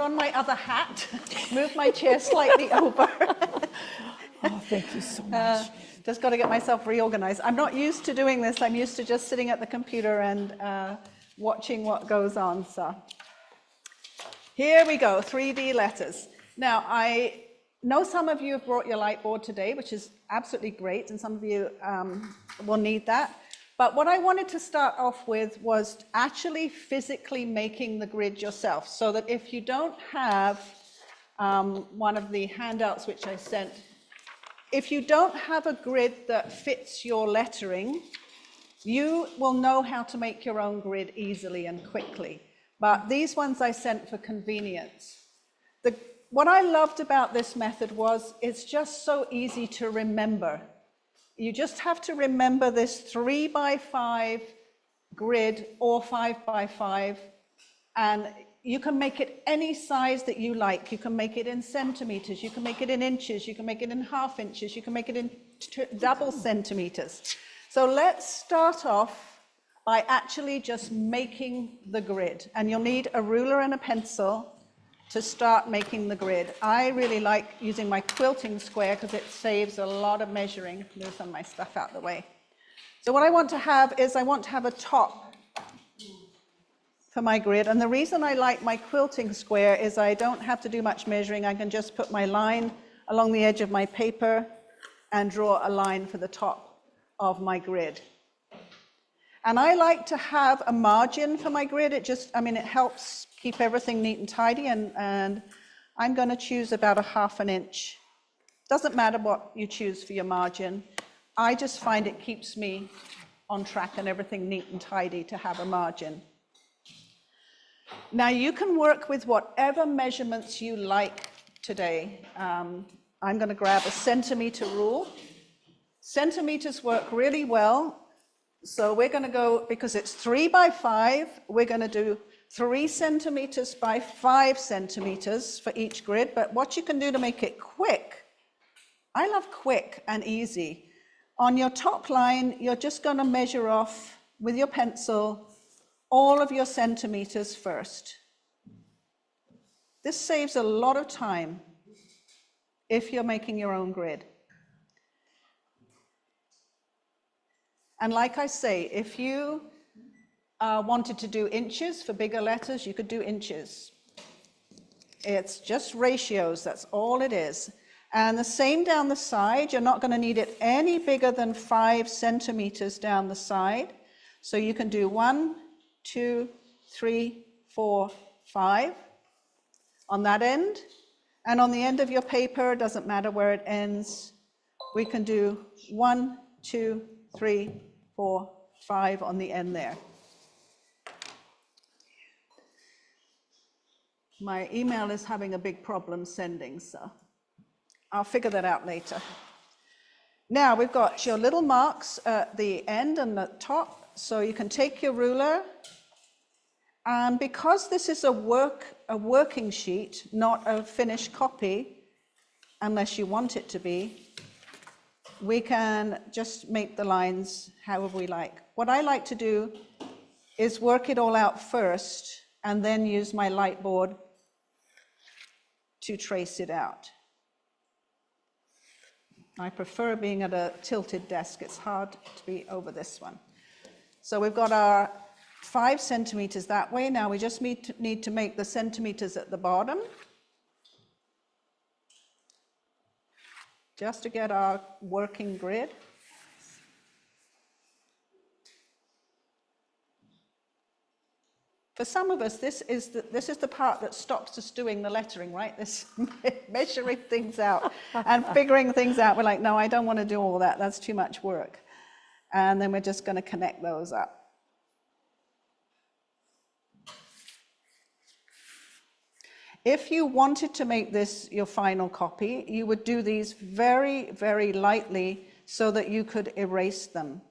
on my other hat, move my chair slightly over. Oh, thank you so much. Just got to get myself reorganized. I'm not used to doing this. I'm used to just sitting at the computer and watching what goes on. So here we go, 3D letters. Now, I know some of you have brought your light board today, which is absolutely great, and some of you will need that. But what I wanted to start off with was actually physically making the grid yourself, so that if you don't have one of the handouts which I sent, if you don't have a grid that fits your lettering, you will know how to make your own grid easily and quickly. But these ones I sent for convenience. What I loved about this method was it's just so easy to remember. You just have to remember this 3x5 grid or 5x5, and you can make it any size that you like. You can make it in centimeters, you can make it in inches, you can make it in half inches, you can make it in double centimeters. So let's start off by actually just making the grid. And you'll need a ruler and a pencil to start making the grid. I really like using my quilting square because it saves a lot of measuring. Move some of my stuff out of the way. So what I want to have is I want to have a top for my grid. And the reason I like my quilting square is I don't have to do much measuring. I can just put my line along the edge of my paper and draw a line for the top of my grid. And I like to have a margin for my grid. It helps keep everything neat and tidy, and I'm going to choose about a ½ an inch. Doesn't matter what you choose for your margin. I just find it keeps me on track and everything neat and tidy to have a margin. Now you can work with whatever measurements you like today. I'm going to grab a centimeter rule. Centimeters work really well. So we're going to go, because it's 3x5, we're going to do 3 centimeters by 5 centimeters for each grid. But what you can do to make it quick, I love quick and easy. On your top line, you're just going to measure off with your pencil all of your centimeters first. This saves a lot of time if you're making your own grid. And like I say, if you wanted to do inches for bigger letters, you could do inches. It's just ratios, that's all it is. And the same down the side, you're not going to need it any bigger than 5 centimeters down the side. So you can do 1, 2, 3, 4, 5 on that end. And on the end of your paper, it doesn't matter where it ends, we can do 1, 2, 3, 4, 5 on the end there. My email is having a big problem sending, so I'll figure that out later. Now we've got your little marks at the end and the top, so you can take your ruler, and because this is a working sheet, not a finished copy, unless you want it to be, we can just make the lines however we like. What I like to do is work it all out first and then use my light board to trace it out. I prefer being at a tilted desk. It's hard to be over this one. So we've got our 5 centimeters that way. Now we just need to make the centimeters at the bottom, just to get our working grid. For some of us, this is the part that stops us doing the lettering, right? This measuring things out and figuring things out. We're like, no, I don't want to do all that. That's too much work. And then we're just going to connect those up. If you wanted to make this your final copy, you would do these very, very lightly so that you could erase them.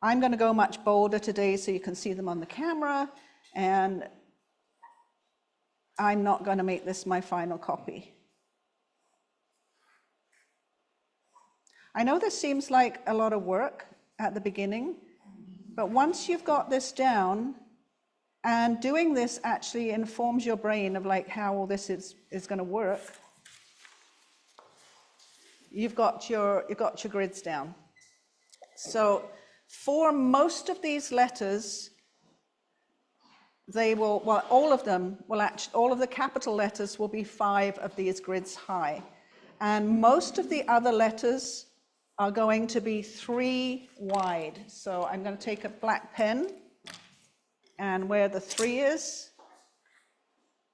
I'm going to go much bolder today so you can see them on the camera, and I'm not going to make this my final copy. I know this seems like a lot of work at the beginning, but once you've got this down, And doing this actually informs your brain of like how all this is going to work. You've got your grids down. So for most of these letters, they will, well, all of them will actually, all of the capital letters will be 5 of these grids high. And most of the other letters are going to be 3 wide. So I'm going to take a black pen, and where the 3 is,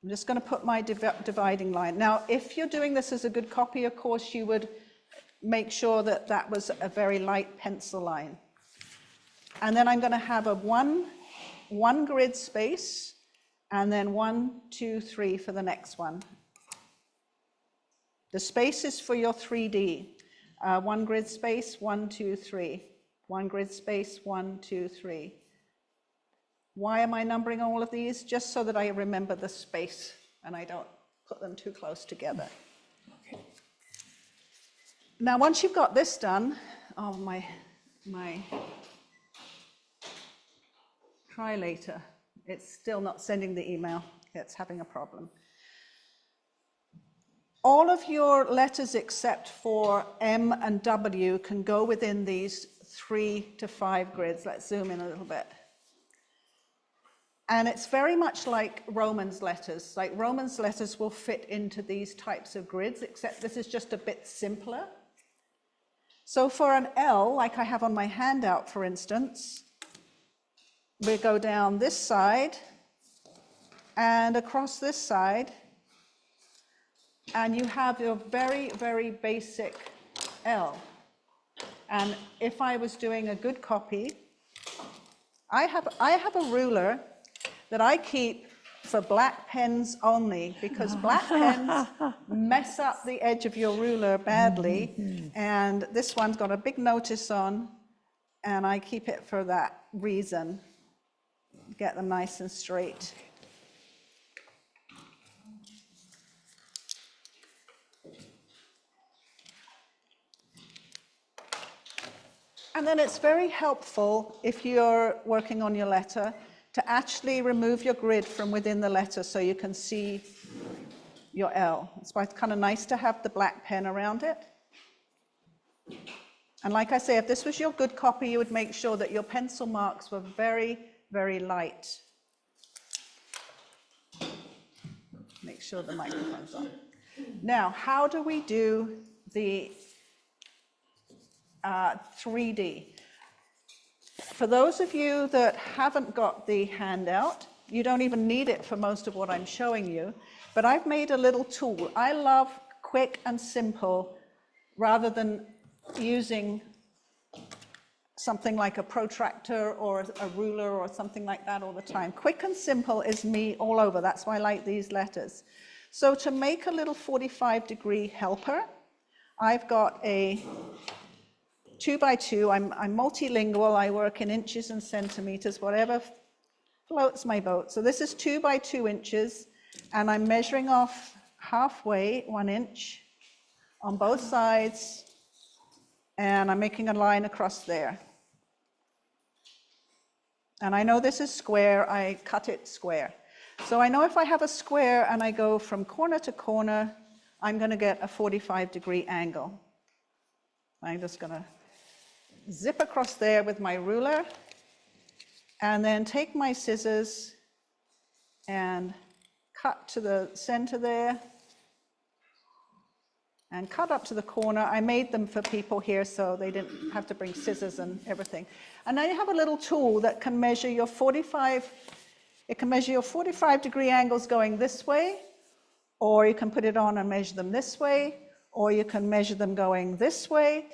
I'm just going to put my dividing line. Now, if you're doing this as a good copy, of course, you would make sure that that was a very light pencil line. And then I'm going to have a one grid space, and then 1, 2, 3 for the next one. The space is for your 3D. 1 grid space, 1, 2, 3. 1 grid space, 1, 2, 3. Why am I numbering all of these? Just so that I remember the space and I don't put them too close together. Okay. Now, once you've got this done, oh, my try later. It's still not sending the email. It's having a problem. All of your letters except for M and W can go within these 3 to 5 grids. Let's zoom in a little bit. And it's very much like Roman's letters. Like Roman's letters will fit into these types of grids, except this is just a bit simpler. So for an L, like I have on my handout, for instance, we go down this side and across this side, and you have your very, very basic L. And if I was doing a good copy, I have a ruler that I keep for black pens only, because black pens mess up the edge of your ruler badly. And this one's got a big notice on, and I keep it for that reason. Get them nice and straight. And then it's very helpful, if you're working on your letter, to actually remove your grid from within the letter so you can see your L. It's why it's kind of nice to have the black pen around it. And like I say, if this was your good copy, you would make sure that your pencil marks were very, very light. Make sure the microphone's on. Now, how do we do the 3D? For those of you that haven't got the handout, you don't even need it for most of what I'm showing you, but I've made a little tool. I love quick and simple rather than using something like a protractor or a ruler or something like that all the time. Quick and simple is me all over. That's why I like these letters. So to make a little 45-degree helper, I've got a 2x2. I'm multilingual. I work in inches and centimeters, whatever floats my boat. So this is 2 by 2 inches, and I'm measuring off halfway 1 inch on both sides, and I'm making a line across there. And I know this is square. I cut it square. So I know if I have a square and I go from corner to corner, I'm going to get a 45-degree angle. I'm just going to zip across there with my ruler, and then take my scissors and cut to the center there, and cut up to the corner. I made them for people here so they didn't have to bring scissors and everything. And now you have a little tool that can measure your 45-degree angles going this way, or you can put it on and measure them this way, or you can measure them going this way.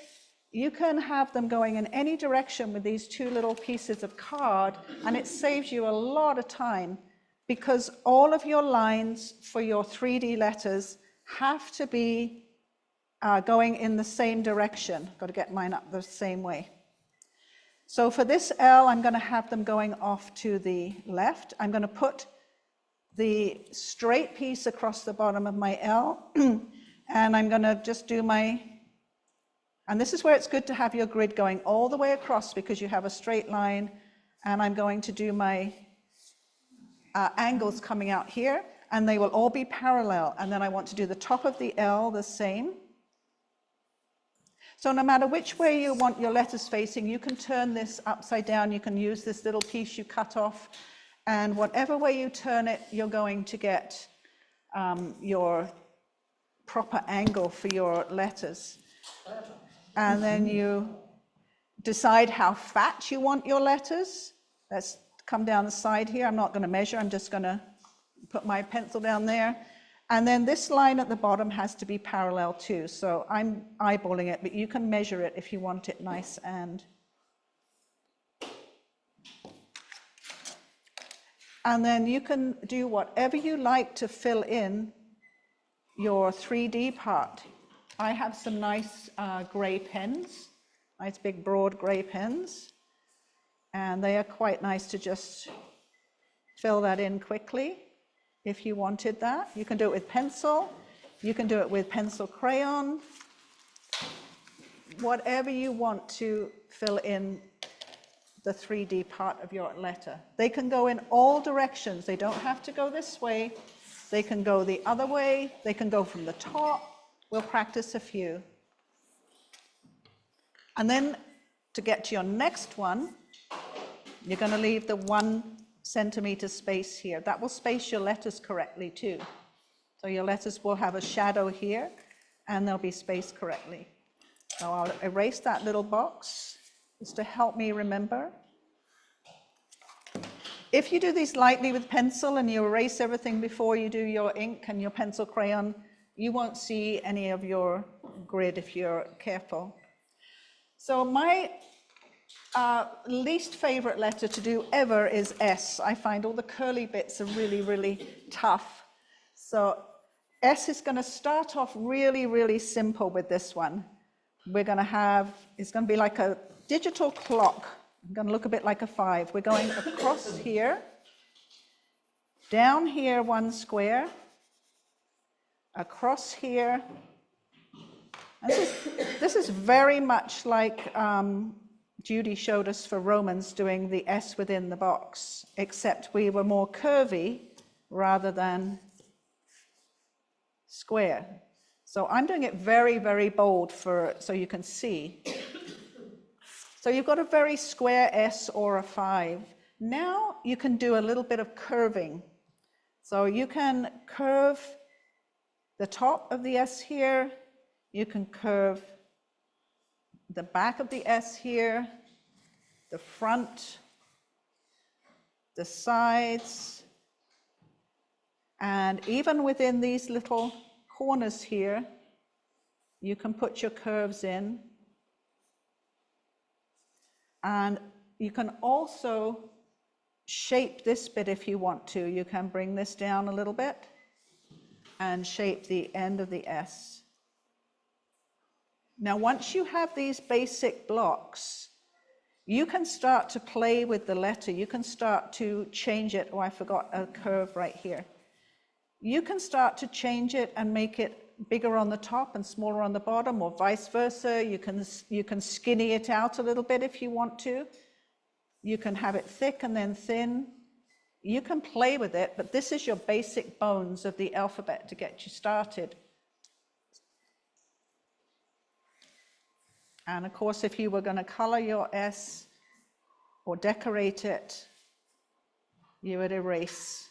You can have them going in any direction with these 2 little pieces of card, and it saves you a lot of time, because all of your lines for your 3D letters have to be going in the same direction. Got to get mine up the same way. So for this L, I'm going to have them going off to the left. I'm going to put the straight piece across the bottom of my L, and I'm going to just do my... And this is where it's good to have your grid going all the way across, because you have a straight line, and I'm going to do my angles coming out here, and they will all be parallel. And then I want to do the top of the L the same. So no matter which way you want your letters facing, you can turn this upside down. You can use this little piece you cut off, and whatever way you turn it, you're going to get your proper angle for your letters. And then you decide how fat you want your letters. Let's come down the side here. I'm not going to measure. I'm just going to put my pencil down there. And then this line at the bottom has to be parallel too. So I'm eyeballing it, but you can measure it if you want it nice. And then you can do whatever you like to fill in your 3D part. I have some nice gray pens, nice big broad gray pens, and they are quite nice to just fill that in quickly if you wanted that. You can do it with pencil, you can do it with pencil crayon, whatever you want to fill in the 3D part of your letter. They can go in all directions. They don't have to go this way. They can go the other way. They can go from the top. We'll practice a few. And then to get to your next one, you're going to leave the 1 centimeter space here. That will space your letters correctly too. So your letters will have a shadow here, and they'll be spaced correctly. So I'll erase that little box just to help me remember. If you do these lightly with pencil and you erase everything before you do your ink and your pencil crayon, you won't see any of your grid if you're careful. So my least favorite letter to do ever is S. I find all the curly bits are really, really tough. So S is going to start off really, really simple with this one. We're going to have, it's going to be like a digital clock. I'm going to look a bit like a 5. We're going across here, down here 1 square, across here. And this is very much like Judy showed us for Romans doing the S within the box, except we were more curvy rather than square. So I'm doing it very, very bold so you can see. So you've got a very square S or a 5. Now you can do a little bit of curving. So you can curve the top of the S here. You can curve the back of the S here, the front, the sides, and even within these little corners here, you can put your curves in. And you can also shape this bit if you want to. You can bring this down a little bit and shape the end of the S. Now, once you have these basic blocks, you can start to play with the letter. You can start to change it. Oh, I forgot a curve right here. You can start to change it and make it bigger on the top and smaller on the bottom, or vice versa. You can skinny it out a little bit if you want to. You can have it thick and then thin. You can play with it, but this is your basic bones of the alphabet to get you started. And of course, if you were going to color your S or decorate it, you would erase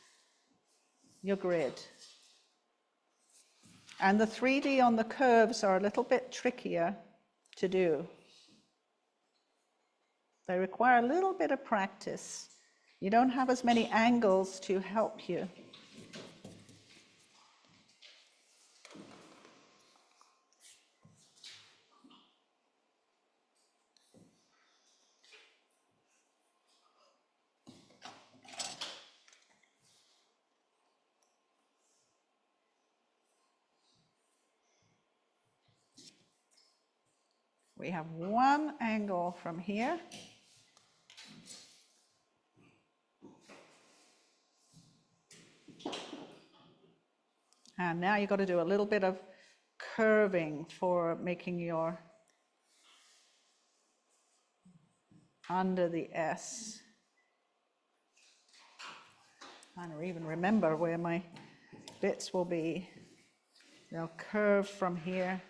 your grid. And the 3D on the curves are a little bit trickier to do. They require a little bit of practice. You don't have as many angles to help you. We have one angle from here. And now you've got to do a little bit of curving for making your under the S. trying to even remember where my bits will be. They'll curve from here.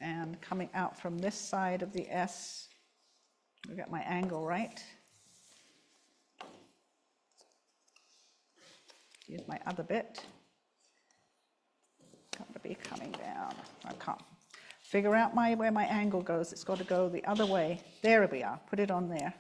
And coming out from this side of the S, I'll get my angle right. Use my other bit. Got to be coming down. I can't figure out where my angle goes. It's got to go the other way. There we are. Put it on there.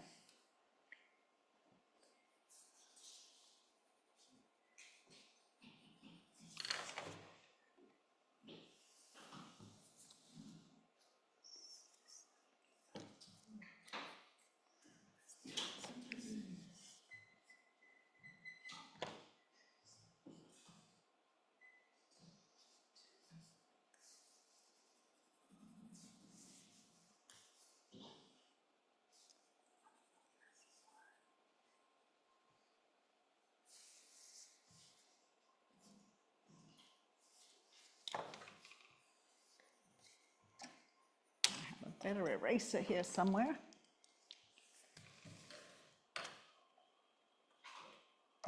Better eraser here somewhere.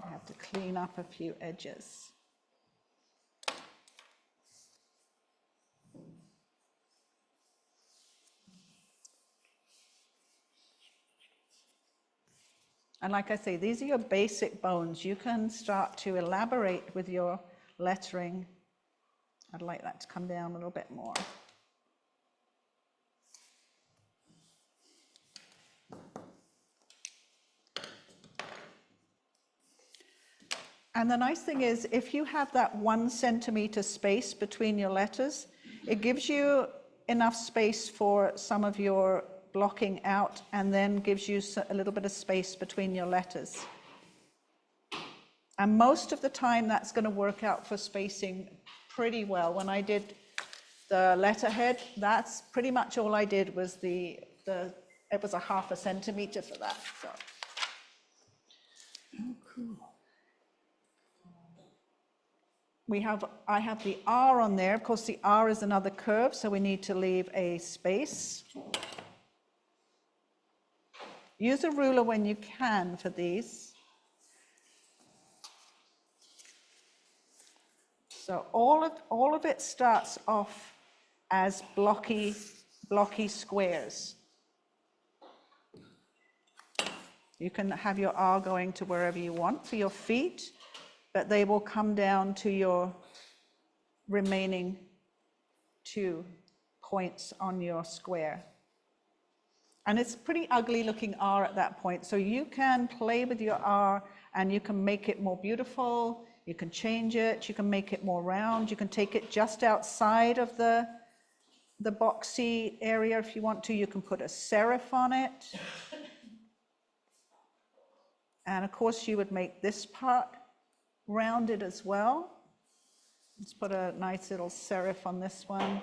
I have to clean up a few edges. And like I say, these are your basic bones. You can start to elaborate with your lettering. I'd like that to come down a little bit more. And the nice thing is, if you have that 1 centimeter space between your letters, it gives you enough space for some of your blocking out, and then gives you a little bit of space between your letters. And most of the time, that's going to work out for spacing pretty well. When I did the letterhead, that's pretty much all I did was it was a 0.5 centimeter for that. So. Oh, cool. I have the R on there. Of course, the R is another curve, so we need to leave a space. Use a ruler when you can for these. So all of it starts off as blocky squares. You can have your R going to wherever you want for your feet, but they will come down to your remaining 2 points on your square. And it's a pretty ugly looking R at that point, so you can play with your R and you can make it more beautiful, you can change it, you can make it more round, you can take it just outside of the boxy area if you want to. You can put a serif on it. And of course you would make this part rounded as well. Let's put a nice little serif on this one.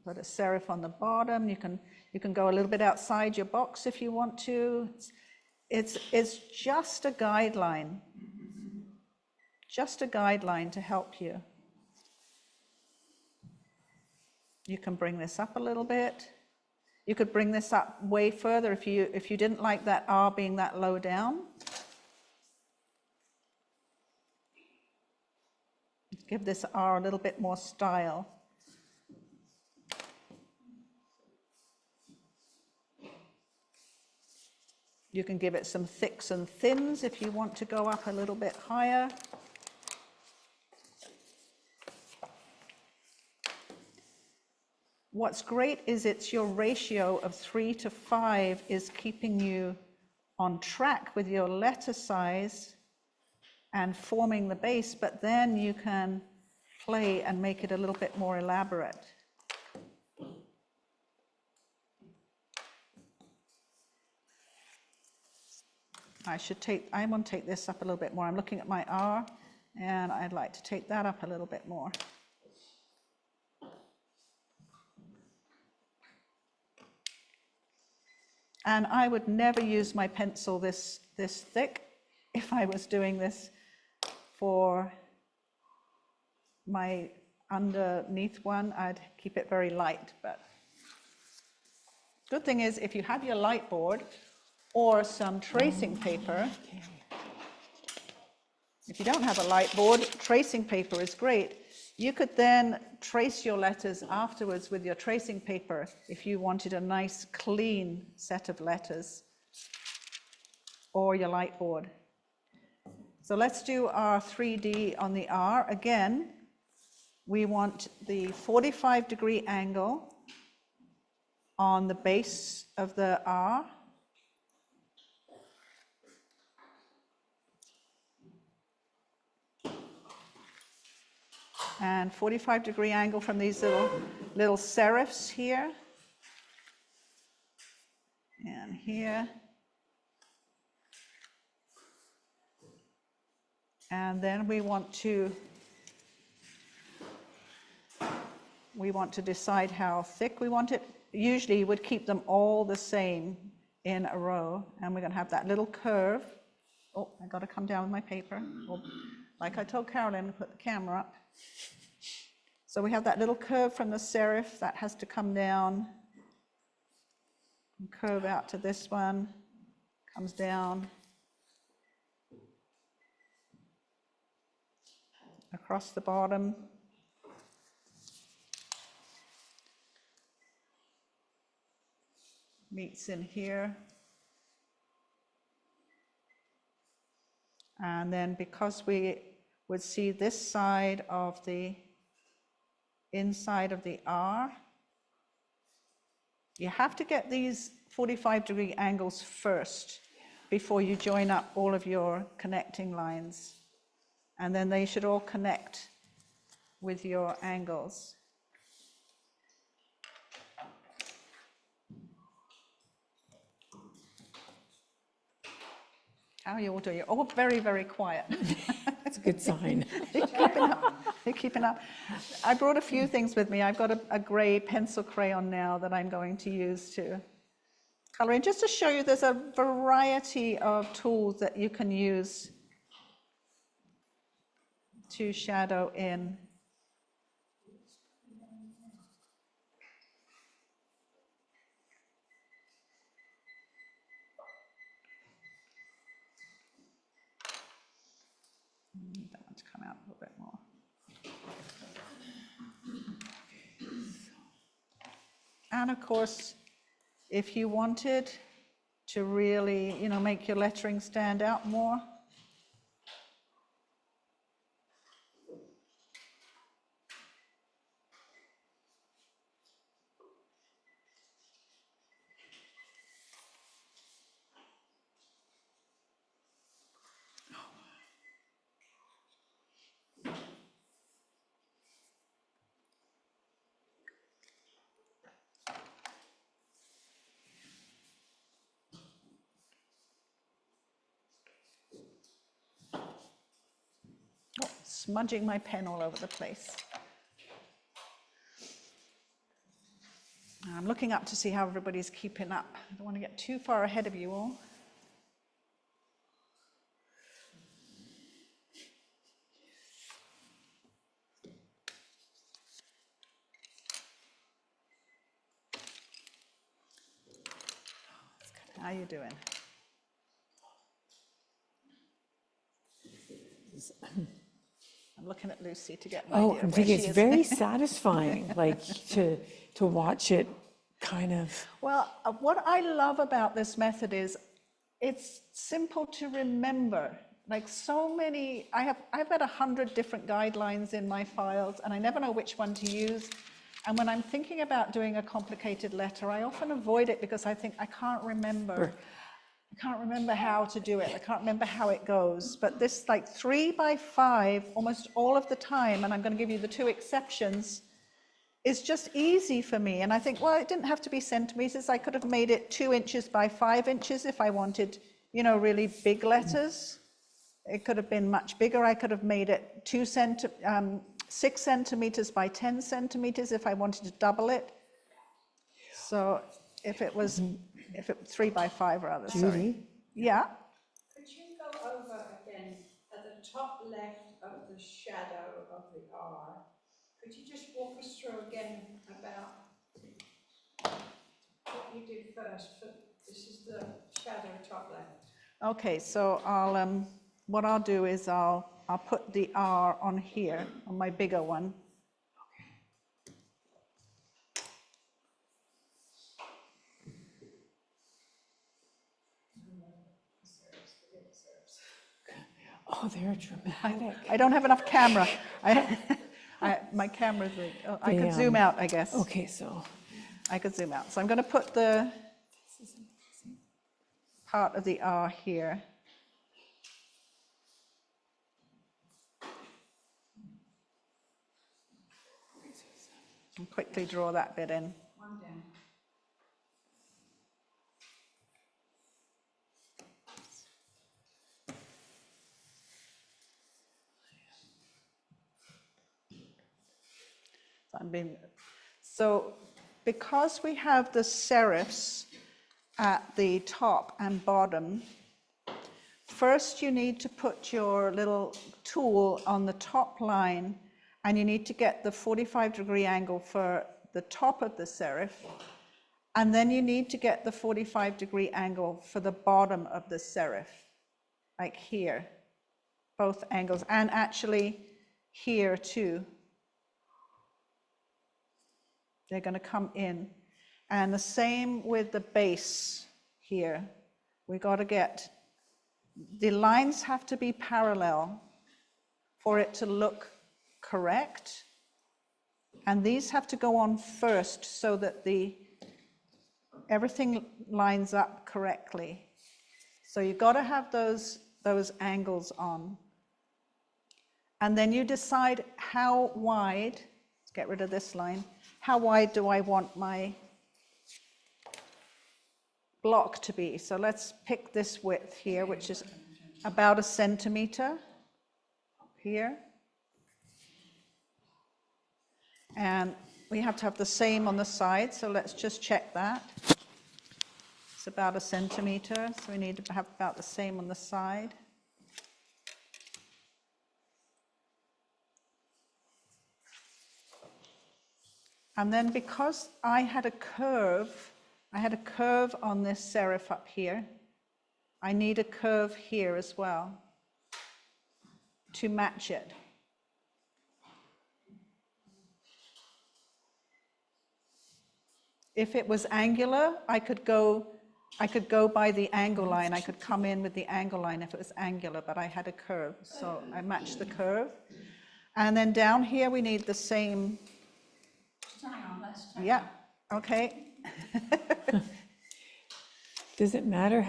Put a serif on the bottom. You can go a little bit outside your box if you want to. It's just a guideline. Just a guideline to help you. You can bring this up a little bit. You could bring this up way further if you didn't like that R being that low down. Give this R a little bit more style. You can give it some thicks and thins if you want to go up a little bit higher. What's great is it's your ratio of 3 to 5 is keeping you on track with your letter size and forming the base, but then you can play and make it a little bit more elaborate. I want to take this up a little bit more. I'm looking at my R, and I'd like to take that up a little bit more. And I would never use my pencil this thick if I was doing this for my underneath one. I'd keep it very light, but Good thing is if you have your light board or some tracing paper, Okay. if you don't have a light board, tracing paper is great. You could then trace your letters afterwards with your tracing paper if you wanted a nice clean set of letters, or your light board. So let's do our 3D on the R. Again, we want the 45-degree angle on the base of the R. And 45-degree angle from these little serifs here. And here. And then we want to decide how thick we want it. Usually you would keep them all the same in a row, and we're going to have that little curve. Oh, I got to come down with my paper. Oh, like I told Caroline to put the camera up. So we have that little curve from the serif that has to come down and curve out to this one, comes down across the bottom. Meets in here. And then because we would see this side of the inside of the R, you have to get these 45-degree angles first before you join up all of your connecting lines. And then they should all connect with your angles. How are you all doing? You're all very, very quiet. That's a good sign. You're keeping up. You're keeping up. I brought a few things with me. I've got a gray pencil crayon now that I'm going to use to color in. Just to show you, there's a variety of tools that you can use to shadow in. That one's come out a little bit more. And of course, if you wanted to really, make your lettering stand out more, smudging my pen all over the place. I'm looking up to see how everybody's keeping up. I don't want to get too far ahead of you all. How you doing? I'm looking at Lucy to get an idea I'm where thinking she it's is. very satisfying, like to watch it kind of. Well, what I love about this method is it's simple to remember. Like so many, I've got 100 different guidelines in my files, and I never know which one to use. And when I'm thinking about doing a complicated letter, I often avoid it because I think I can't remember. I can't remember how to do it. I can't remember how it goes. But this like 3x5 almost all of the time, and I'm going to give you the 2 exceptions, is just easy for me. And I think, well, it didn't have to be centimeters. I could have made it 2 inches by 5 inches if I wanted, really big letters. It could have been much bigger. I could have made it 6 centimeters by 10 centimeters if I wanted to double it. So if it was 3x5 rather, sorry. Judy? Yeah. Could you go over again at the top left of the shadow of the R? Could you just walk us through again about what you did first. This is the shadow top left. Okay, so what I'll do is I'll put the R on here, on my bigger one. Oh, they're dramatic. I don't have enough camera. My camera's like, oh, I could zoom out, I guess. Okay, so. I could zoom out. So I'm going to put the part of the R here. And quickly draw that bit in. One down. So because we have the serifs at the top and bottom, first you need to put your little tool on the top line, and you need to get the 45-degree angle for the top of the serif, and then you need to get the 45-degree angle for the bottom of the serif, like here, both angles, and actually here too. They're going to come in. And the same with the base here. We got to get, the lines have to be parallel for it to look correct. And these have to go on first so that everything lines up correctly. So you've got to have those angles on. And then you decide how wide, let's get rid of this line, how wide do I want my block to be? So let's pick this width here, which is about 1 centimeter here. And we have to have the same on the side, so let's just check that. It's about 1 centimeter, so we need to have about the same on the side. And then because I had a curve on this serif up here, I need a curve here as well to match it. If it was angular, I could go by the angle line. I could come in with the angle line if it was angular, but I had a curve, so I matched the curve. And then down here we need the same. Hang on, let's try. Yeah, okay. Does it matter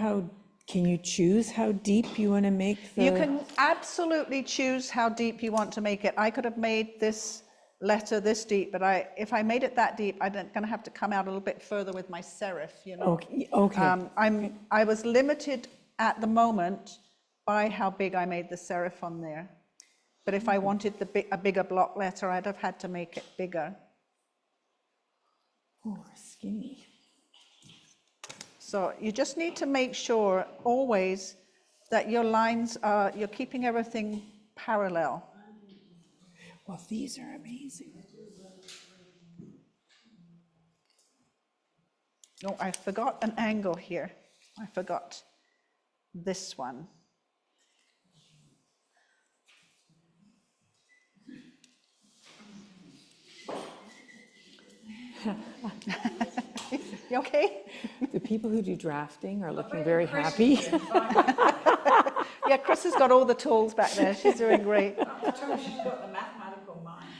can you choose how deep you want to make the? You can absolutely choose how deep you want to make it. I could have made this letter this deep, but if I made it that deep, I'm going to have to come out a little bit further with my serif, you know. Okay. I was limited at the moment by how big I made the serif on there. But if I wanted a bigger block letter, I'd have had to make it bigger. Oh, skinny. So you just need to make sure always that your lines you're keeping everything parallel. Well, these are amazing. Oh, I forgot an angle here. I forgot this one. You okay? The people who do drafting are looking very happy. Yeah, Chris has got all the tools back there. She's doing great. She's got the mathematical mind.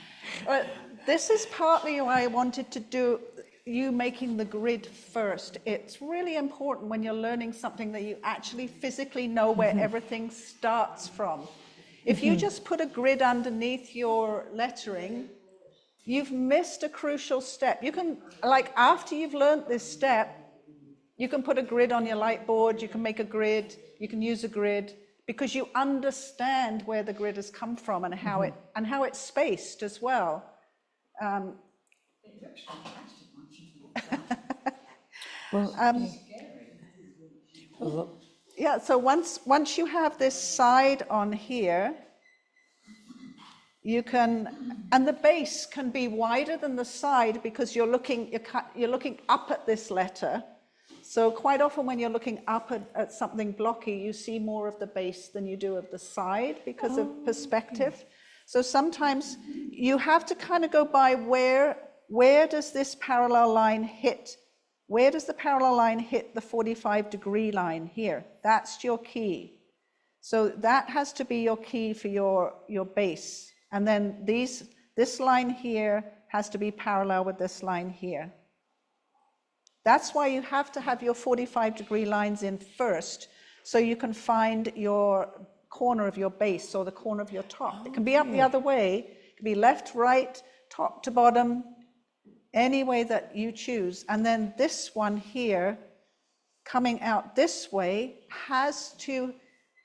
Well, this is partly why I wanted to do you making the grid first. It's really important when you're learning something that you actually physically know where everything starts from. If you just put a grid underneath your lettering, you've missed a crucial step. You can, like, after you've learned this step, you can put a grid on your light board, you can make a grid, you can use a grid, because you understand where the grid has come from and how it's spaced as well. It looks fantastic once you Well, Yeah, so once you have this side on here, You can, and the base can be wider than the side because you're looking up at this letter. So quite often when you're looking up at something blocky, you see more of the base than you do of the side because of perspective. So sometimes you have to kind of go by where does this parallel line hit? Where does the parallel line hit the 45-degree line here? That's your key. So that has to be your key for your base. And then this line here has to be parallel with this line here. That's why you have to have your 45-degree lines in first, so you can find your corner of your base or the corner of your top. It can be up the other way. It can be left, right, top to bottom, any way that you choose. And then this one here, coming out this way, has to,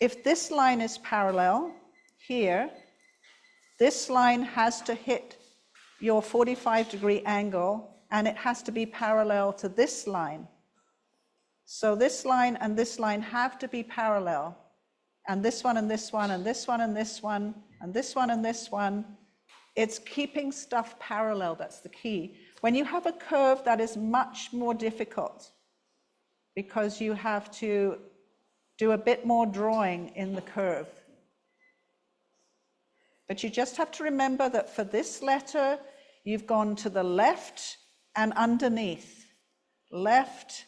if this line is parallel here, this line has to hit your 45-degree angle, and it has to be parallel to this line. So this line and this line have to be parallel. And this one and this one and this one and this one and this one and this one. It's keeping stuff parallel, that's the key. When you have a curve, that is much more difficult because you have to do a bit more drawing in the curve. But you just have to remember that for this letter, you've gone to the left and underneath, left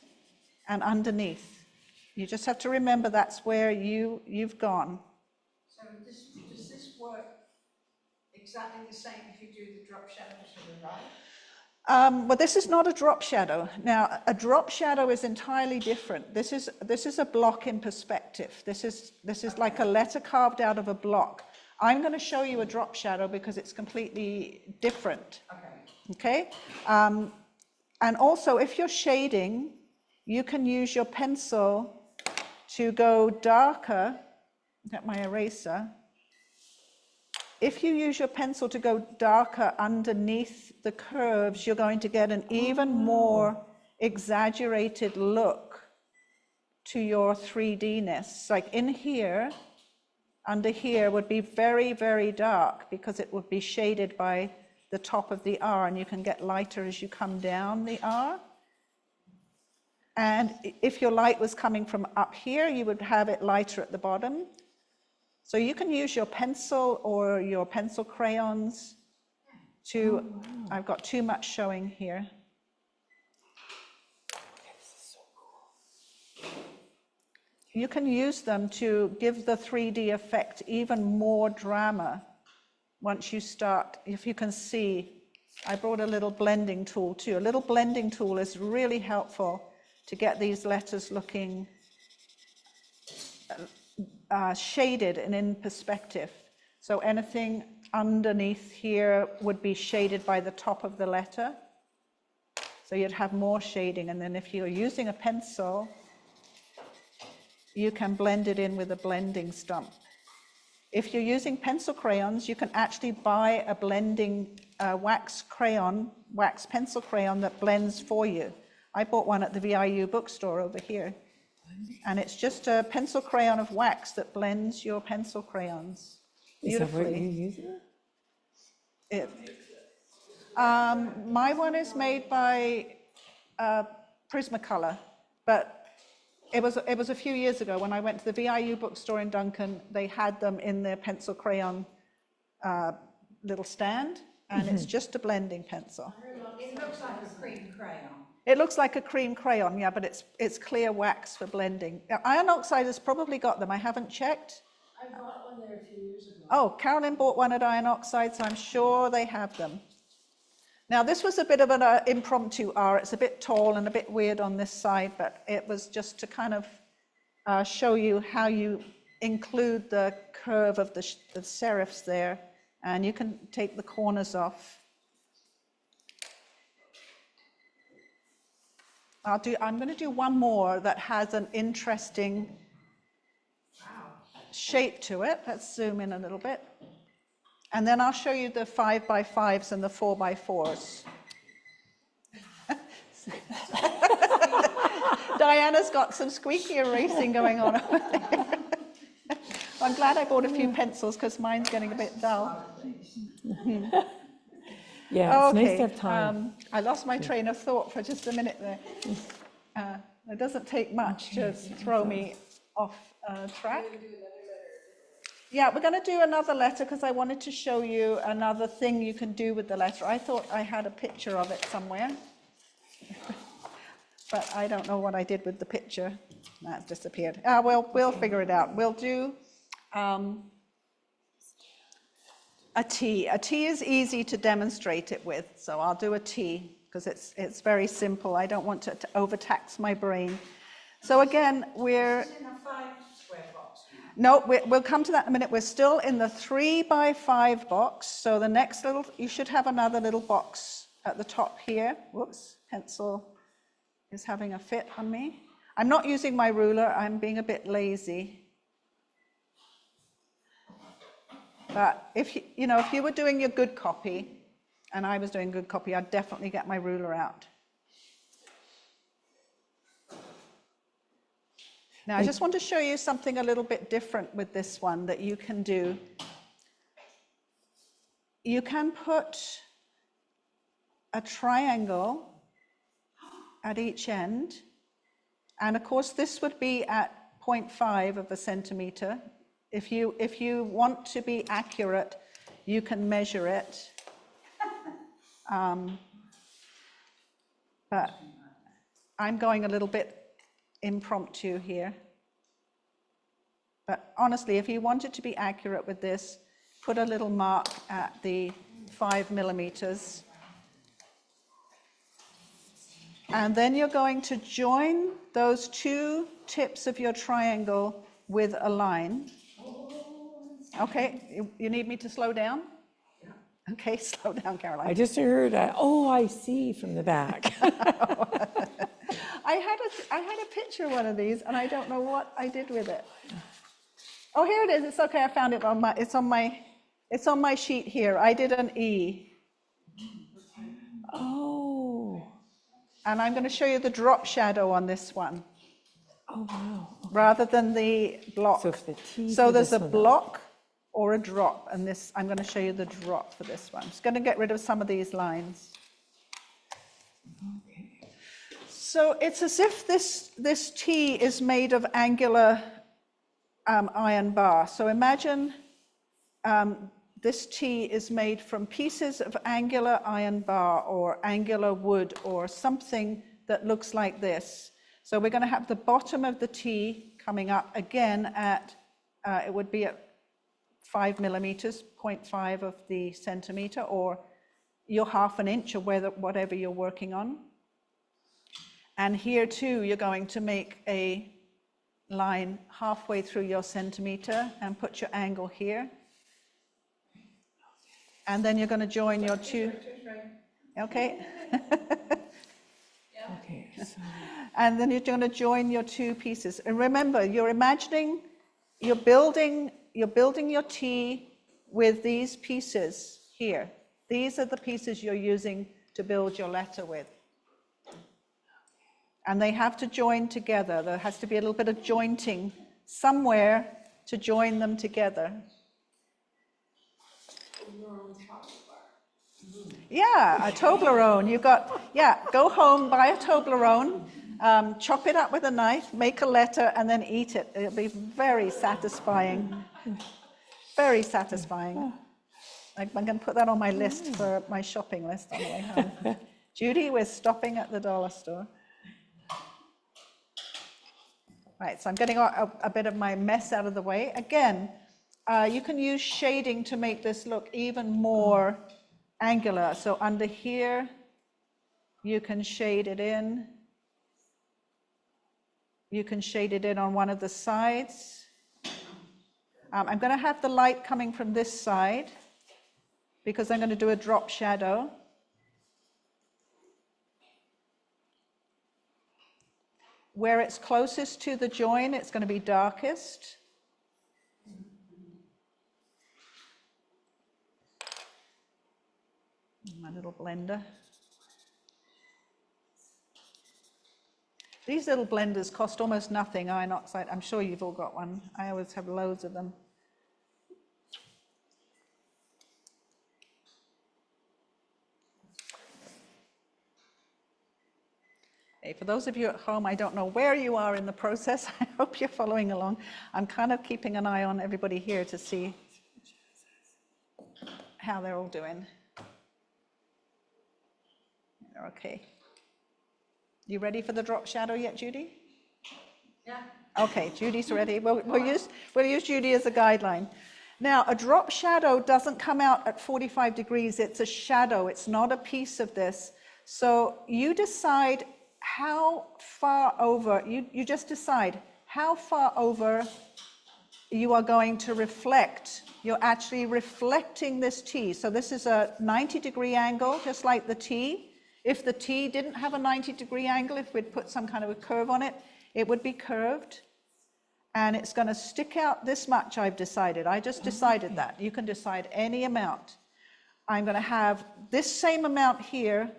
and underneath. You just have to remember that's where you've gone. So does this work exactly the same if you do the drop shadow to the right? Well, this is not a drop shadow. Now, a drop shadow is entirely different. This is a block in perspective. This is like a letter carved out of a block. I'm going to show you a drop shadow because it's completely different. Okay? And also, if you're shading, you can use your pencil to go darker. Get my eraser. If you use your pencil to go darker underneath the curves, you're going to get an even more exaggerated look to your 3D-ness. Like in here, under here would be very, very dark because it would be shaded by the top of the R, and you can get lighter as you come down the R. And if your light was coming from up here, you would have it lighter at the bottom. So you can use your pencil or your pencil crayons to, I've got too much showing here. You can use them to give the 3D effect even more drama once you start. If you can see, I brought a little blending tool too. A little blending tool is really helpful to get these letters looking shaded and in perspective. So anything underneath here would be shaded by the top of the letter. So you'd have more shading. And then if you're using a pencil, you can blend it in with a blending stump. If you're using pencil crayons, you can actually buy a blending wax pencil crayon that blends for you. I bought one at the VIU bookstore over here. And it's just a pencil crayon of wax that blends your pencil crayons beautifully. Is that what you use it? My one is made by Prismacolor, but it was a few years ago when I went to the VIU bookstore in Duncan. They had them in their pencil crayon little stand, and it's just a blending pencil. It looks like a cream crayon. It looks like a cream crayon, yeah, but it's clear wax for blending. Iron Oxide has probably got them. I haven't checked. I bought one there a few years ago. Oh, Caroline bought one at Iron Oxide, so I'm sure they have them. Now, this was a bit of an impromptu R. It's a bit tall and a bit weird on this side, but it was just to kind of show you how you include the curve of the serifs there, and you can take the corners off. I'm going to do one more that has an interesting shape to it. Let's zoom in a little bit. And then I'll show you the 5x5s and the 4x4s. Diana's got some squeaky erasing going on over there. I'm glad I bought a few pencils because mine's getting a bit dull. Yeah, it's nice to Okay, have time. I lost my train of thought for just a minute there. It doesn't take much to throw me off track. Yeah, we're going to do another letter because I wanted to show you another thing you can do with the letter. I thought I had a picture of it somewhere, but I don't know what I did with the picture. That's disappeared. We'll figure it out. We'll do a T. A T is easy to demonstrate it with, so I'll do a T because it's very simple. I don't want to overtax my brain. So again, we're... It's in a 5 square box. No, we'll come to that in a minute. We're still in the 3 by 5 box. So the next little, you should have another little box at the top here. Whoops, pencil is having a fit on me. I'm not using my ruler. I'm being a bit lazy. But if you were doing your good copy, and I was doing good copy, I'd definitely get my ruler out. Now, I just want to show you something a little bit different with this one that you can do. You can put a triangle at each end, and of course this would be at 0.5 of a centimeter. If you want to be accurate, you can measure it. But I'm going a little bit impromptu here. But honestly, if you wanted to be accurate with this, put a little mark at the 5 millimeters. And then you're going to join those 2 tips of your triangle with a line. Okay, you need me to slow down? Okay, slow down, Caroline. I just heard, I see from the back. I had a picture of one of these, and I don't know what I did with it. Oh, here it is. It's okay. I found it it's on my sheet here. I did an E. Oh. And I'm going to show you the drop shadow on this one. Oh, wow. Rather than the block. So if the T So for there's this a one- block or a drop, and this I'm going to show you the drop for this one. I'm just going to get rid of some of these lines. Okay. So it's as if this T is made of angular iron bar. So imagine this T is made from pieces of angular iron bar or angular wood or something that looks like this. So we're going to have the bottom of the T coming up again at, it would be at 5 millimeters, 0.5 of the centimeter, or your 1/2 inch, or whatever you're working on. And here too, you're going to make a line halfway through your centimeter and put your angle here. And then you're going to join your 2. Okay. Okay. So, And then you're going to join your 2 pieces. And remember, you're imagining, you're building your T with these pieces here. These are the pieces you're using to build your letter with. And they have to join together. There has to be a little bit of jointing somewhere to join them together. Yeah, a Toblerone. Go home, buy a Toblerone, chop it up with a knife, make a letter, and then eat it. It'll be very satisfying. Very satisfying. I'm going to put that on my list for my shopping list on the way home. Judy, we're stopping at the dollar store. Right, so I'm getting a bit of my mess out of the way. Again, you can use shading to make this look even more angular. So under here, you can shade it in. You can shade it in on one of the sides. I'm going to have the light coming from this side because I'm going to do a drop shadow. Where it's closest to the join, it's going to be darkest. My little blender. These little blenders cost almost nothing, iron oxide. I'm sure you've all got one. I always have loads of them. Okay, for those of you at home, I don't know where you are in the process. I hope you're following along. I'm kind of keeping an eye on everybody here to see how they're all doing. Okay. You ready for the drop shadow yet, Judy? Yeah. Okay, Judy's ready. We'll use Judy as a guideline. Now, a drop shadow doesn't come out at 45 degrees. It's a shadow. It's not a piece of this. So you decide how far over, you just decide how far over you are going to reflect. You're actually reflecting this T. So this is a 90-degree angle, just like the T. If the T didn't have a 90-degree angle, if we'd put some kind of a curve on it, it would be curved. And it's going to stick out this much, I've decided. I just decided that. You can decide any amount. I'm going to have this same amount here,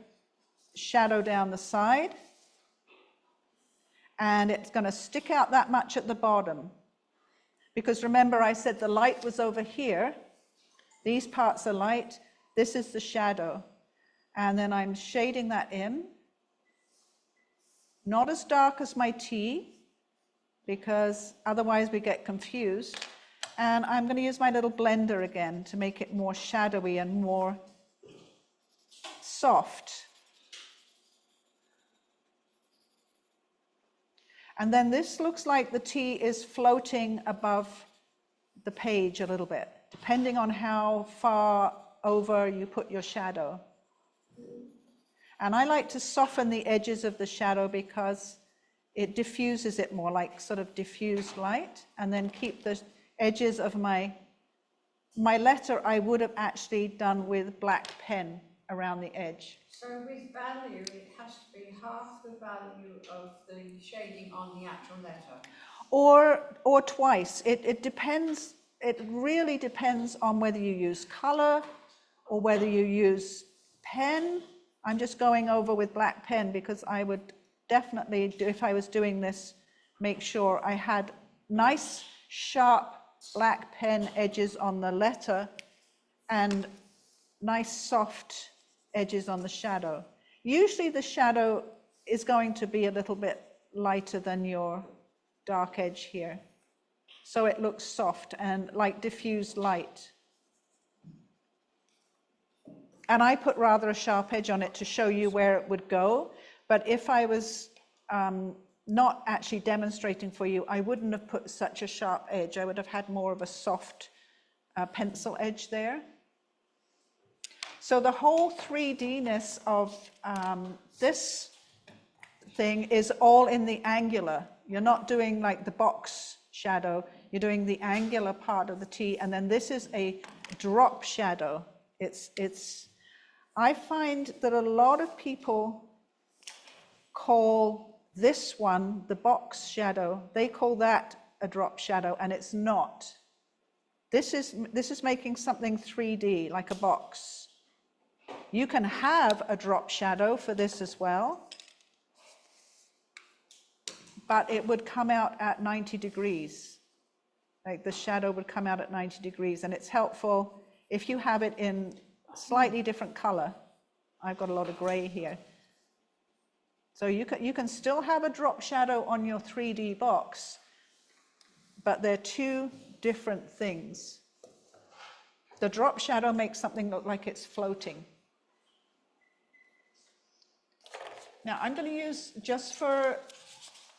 shadow down the side. And it's going to stick out that much at the bottom. Because remember, I said the light was over here. These parts are light. This is the shadow. And then I'm shading that in. Not as dark as my T, because otherwise we get confused. And I'm going to use my little blender again to make it more shadowy and more soft. And then this looks like the T is floating above the page a little bit, depending on how far over you put your shadow. And I like to soften the edges of the shadow because it diffuses it more, like sort of diffused light, and then keep the edges of my letter I would have actually done with black pen around the edge. So with value, it has to be half the value of the shading on the actual letter? Or twice. It depends, it really depends on whether you use color or whether you use pen. I'm just going over with black pen because I would definitely, if I was doing this, make sure I had nice, sharp black pen edges on the letter and nice, soft edges on the shadow. Usually the shadow is going to be a little bit lighter than your dark edge here. So it looks soft and like diffused light. And I put rather a sharp edge on it to show you where it would go. But if I was not actually demonstrating for you, I wouldn't have put such a sharp edge. I would have had more of a soft pencil edge there. So the whole 3D-ness of this thing is all in the angular. You're not doing like the box shadow. You're doing the angular part of the T, and then this is a drop shadow. I find that a lot of people call this one the box shadow. They call that a drop shadow, and it's not. This is making something 3D, like a box. You can have a drop shadow for this as well, but it would come out at 90 degrees. Like the shadow would come out at 90 degrees, and it's helpful if you have it in slightly different color. I've got a lot of gray here. So you can still have a drop shadow on your 3D box, but they're two different things. The drop shadow makes something look like it's floating. Now I'm going to use just for,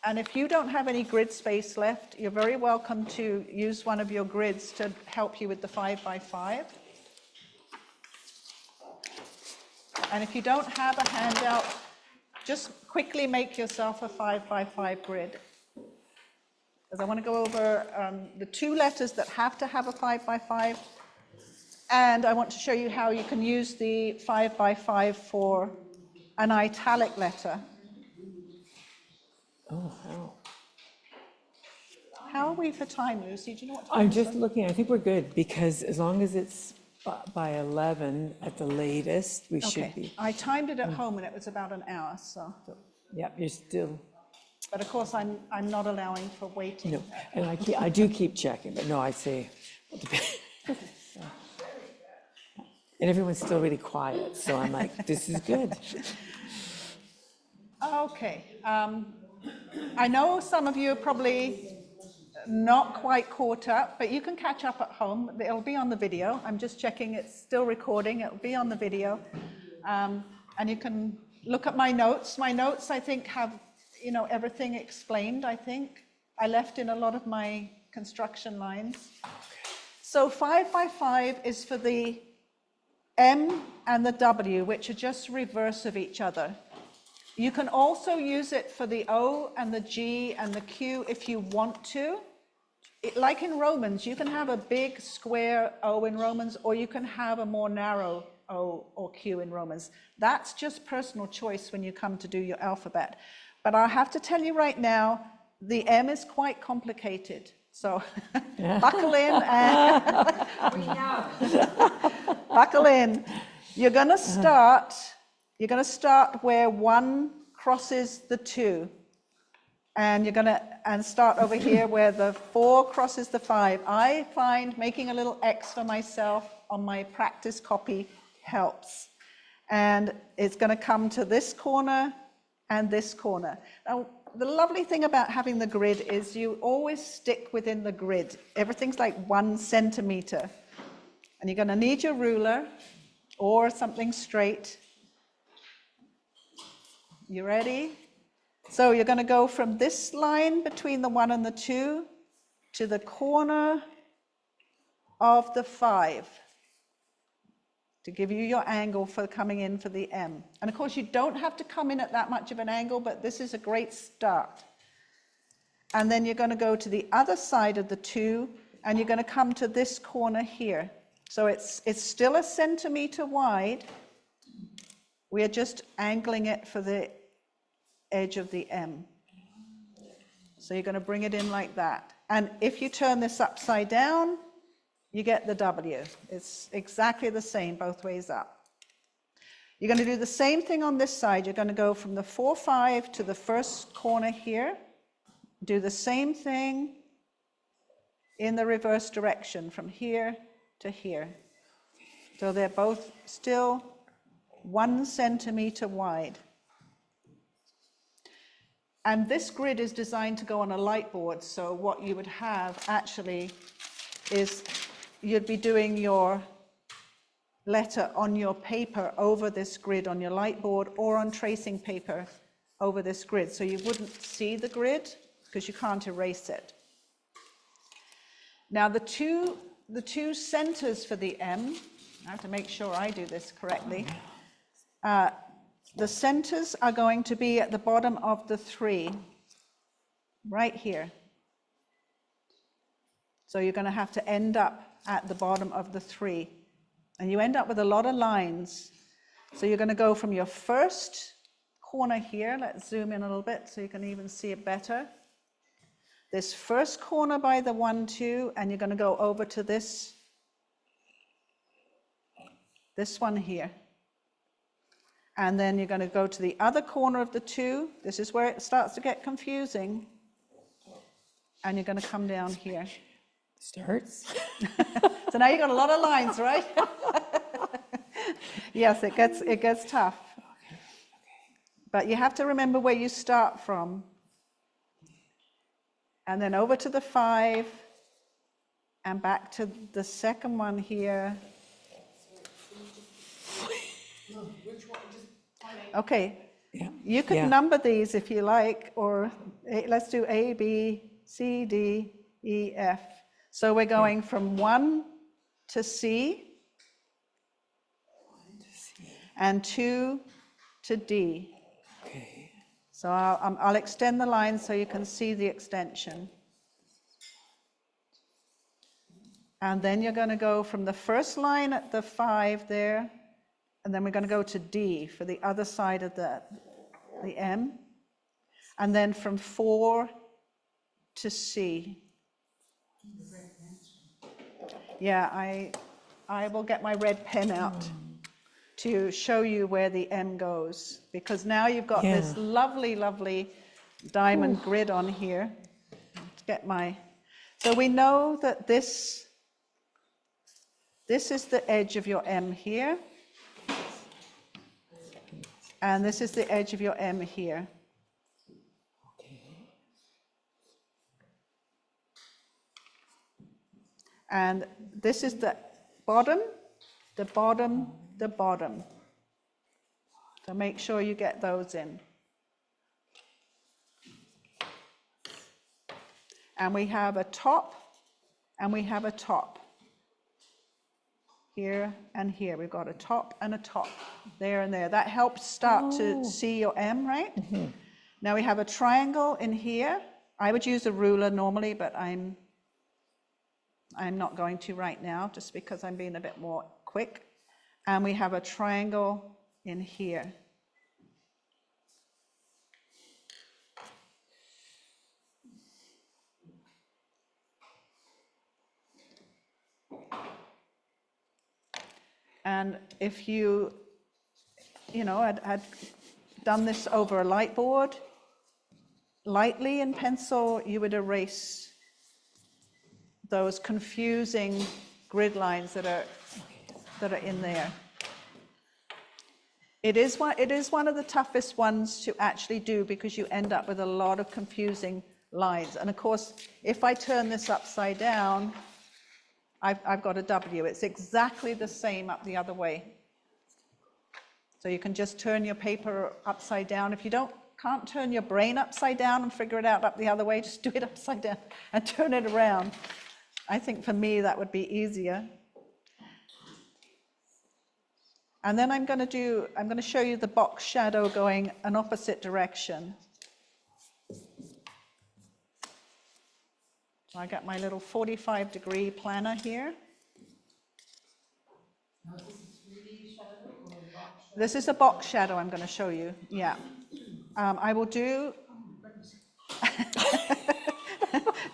and if you don't have any grid space left, you're very welcome to use one of your grids to help you with the 5x5. And if you don't have a handout, just quickly make yourself a 5x5 grid. Because I want to go over the two letters that have to have a 5x5, and I want to show you how you can use the 5x5 for an italic letter. Oh, wow. How are we for time, Lucy? Do you know what time I'm it just is? looking, I think we're good, because as long as it's by 11 at the latest, we should Okay. be. I timed it at home and it was about an hour, so. Yep, you're still, But of course, I'm not allowing for waiting. no, and I do keep checking, but no, I say, and everyone's still really quiet, so I'm like, this is good. Okay. I know some of you are probably not quite caught up, but you can catch up at home. It'll be on the video. I'm just checking it's still recording. It'll be on the video. And you can look at my notes. My notes, I think, have, you know, everything explained, I think. I left in a lot of my construction lines. So 5 by 5 is for the M and the W, which are just reverse of each other. You can also use it for the O and the G and the Q if you want to. Like in Romans, you can have a big square O in Romans, or you can have a more narrow O or Q in Romans. That's just personal choice when you come to do your alphabet. But I have to tell you right now, the M is quite complicated. So buckle in. We know. Buckle in. You're going to start where 1 crosses the 2. And you're going to start over here where the 4 crosses the 5. I find making a little X for myself on my practice copy helps. And it's going to come to this corner and this corner. Now, the lovely thing about having the grid is you always stick within the grid. Everything's like 1 centimeter. And you're going to need your ruler or something straight. You ready? So you're going to go from this line between the 1 and the 2 to the corner of the 5 to give you your angle for coming in for the M. And of course, you don't have to come in at that much of an angle, but this is a great start. And then you're going to go to the other side of the 2, and you're going to come to this corner here. So it's still 1 centimeter wide. We are just angling it for the edge of the M. So you're going to bring it in like that. And if you turn this upside down, you get the W. It's exactly the same both ways up. You're going to do the same thing on this side. You're going to go from the 4, 5 to the first corner here. Do the same thing in the reverse direction from here to here. So they're both still 1 centimeter wide. And this grid is designed to go on a light board. So what you would have actually is you'd be doing your letter on your paper over this grid on your light board or on tracing paper over this grid. So you wouldn't see the grid because you can't erase it. Now the two centers for the M, I have to make sure I do this correctly. The centers are going to be at the bottom of the 3, right here. So you're going to have to end up at the bottom of the 3. And you end up with a lot of lines. So you're going to go from your first corner here. Let's zoom in a little bit so you can even see it better. This first corner by the 1, 2, and you're going to go over to this one here. And then you're going to go to the other corner of the 2. This is where it starts to get confusing. And you're going to come down here. Starts. So now you've got a lot of lines, right? Yes, it gets tough. Okay. But you have to remember where you start from. And then over to the 5, and back to the second one here. Okay, Yeah. you can number these if you like, or let's do A, B, C, D, E, F. So we're going from 1 to C, and 2 to D. Okay. So I'll extend the line so you can see the extension. And then you're going to go from the first line at the 5 there, and then we're going to go to D for the other side of the M. And then from 4 to C. Yeah, I will get my red pen out to show you where the M goes, because now you've got this lovely, lovely diamond grid on here. Let's get so we know that this is the edge of your M here, and this is the edge of your M here. And this is the bottom, the bottom, the bottom. So make sure you get those in. And we have a top, and we have a top. Here and here, we've got a top and a top, there and there. That helps start to see your M, right? Mm-hmm. Now we have a triangle in here. I would use a ruler normally, but I'm not going to right now, just because I'm being a bit more quick. And we have a triangle in here. And if you know, had done this over a light board, lightly in pencil, you would erase those confusing grid lines that are in there. It is one of the toughest ones to actually do, because you end up with a lot of confusing lines. And of course, if I turn this upside down, I've got a W. It's exactly the same up the other way. So you can just turn your paper upside down. If you can't turn your brain upside down and figure it out up the other way, just do it upside down and turn it around. I think for me that would be easier. And then I'm going to show you the box shadow going an opposite direction. So I got my little 45-degree planner here. Now, is this a 3D shadow or a box shadow? This is a box shadow I'm going to show you, yeah. I will do...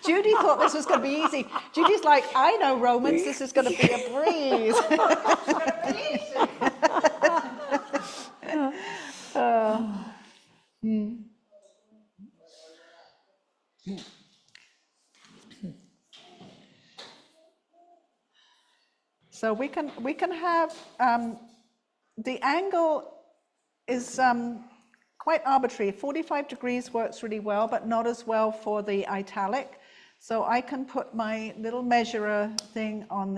Judy thought this was going to be easy. Judy's like, I know Romans, this is going to be a breeze. So we can have, the angle is quite arbitrary. 45 degrees works really well, but not as well for the italic. So I can put my little measurer thing on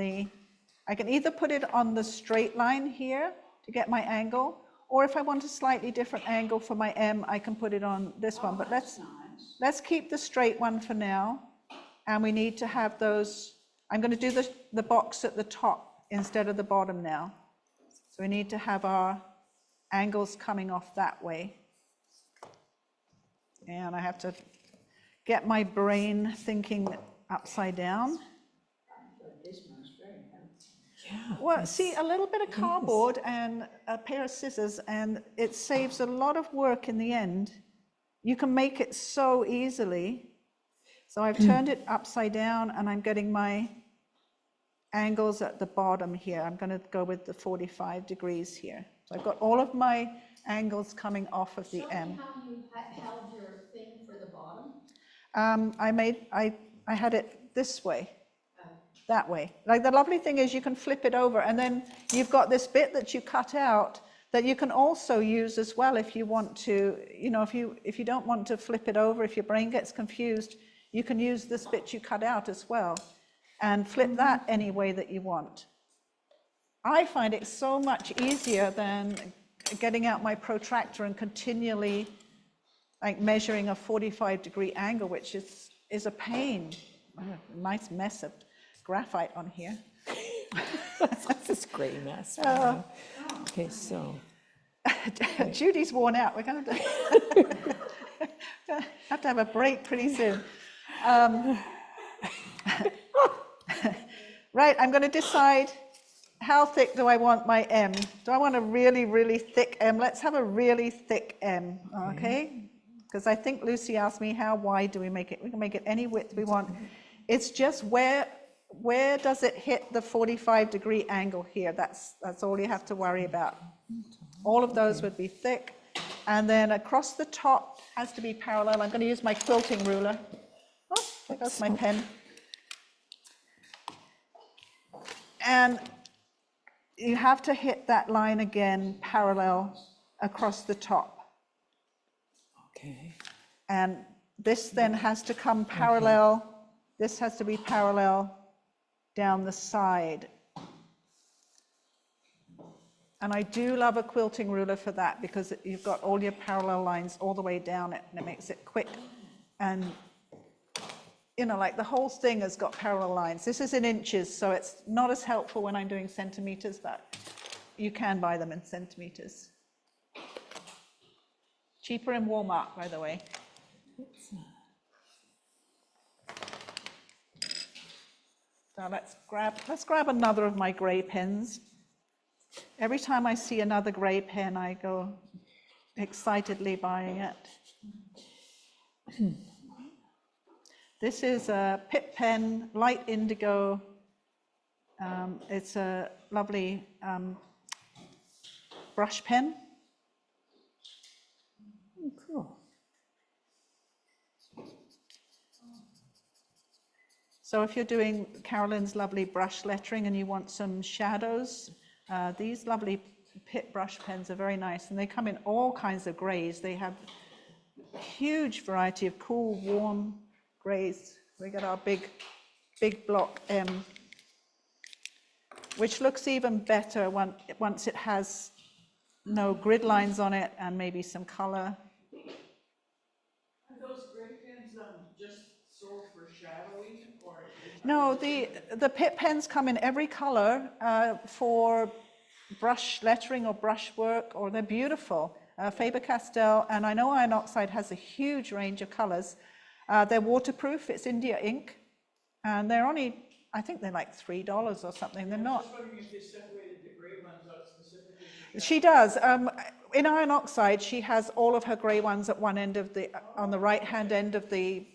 I can either put it on the straight line here to get my angle, or if I want a slightly different angle for my M, I can put it on this one. But let's keep the straight one for now. And we need to have those, I'm going to do the box at the top instead of the bottom now. So we need to have our angles coming off that way. And I have to get my brain thinking upside down. Yeah. Well, see, a little bit of cardboard and a pair of scissors, and it saves a lot of work in the end. You can make it so easily. So I've turned it upside down, and I'm getting my angles at the bottom here. I'm going to go with the 45 degrees here. So I've got all of my angles coming off of the M. How you held your thing for the bottom? I had it this way, that way. Like, the lovely thing is you can flip it over, and then you've got this bit that you cut out that you can also use as well if you want to, you know, if you don't want to flip it over, if your brain gets confused, you can use this bit you cut out as well and flip that any way that you want. I find it so much easier than getting out my protractor and continually like measuring a 45-degree angle, which is a pain. Oh, nice mess of graphite on here. That's this gray mess. Okay, so. Judy's worn out. We're going to have to have a break pretty soon. Right, I'm going to decide how thick do I want my M. Do I want a really, really thick M? Let's have a really thick M, okay? Because I think Lucy asked me how wide do we make it. We can make it any width we want. It's just where does it hit the 45-degree angle here? That's all you have to worry about. All of those would be thick. And then across the top has to be parallel. I'm going to use my quilting ruler. Oh, there goes my pen. And you have to hit that line again parallel across the top. Okay. And this then has to come parallel. This has to be parallel down the side. And I do love a quilting ruler for that, because you've got all your parallel lines all the way down it, and it makes it quick. And, you know, like the whole thing has got parallel lines. This is in inches, so it's not as helpful when I'm doing centimeters, but you can buy them in centimeters. Cheaper in Walmart, by the way. So let's grab another of my gray pens. Every time I see another gray pen, I go excitedly buying it. This is a Pip pen, light indigo. It's a lovely brush pen. Oh, cool. So if you're doing Caroline's lovely brush lettering and you want some shadows, these lovely Pip brush pens are very nice, and they come in all kinds of grays. They have a huge variety of cool, warm grays. We got our big block M, which looks even better once it has no grid lines on it and maybe some color. Are those gray pens just sold for shadowing, or? No, the Pip pens come in every color for brush lettering or brush work, or they're beautiful. Faber-Castell, and I know iron oxide has a huge range of colors. They're waterproof, it's India ink, and they're only, I think they're like $3 or something. They're not. I was just wondering if they separated the gray ones out specifically. She does. In iron oxide, she has all of her gray ones at one end of on the right-hand end of the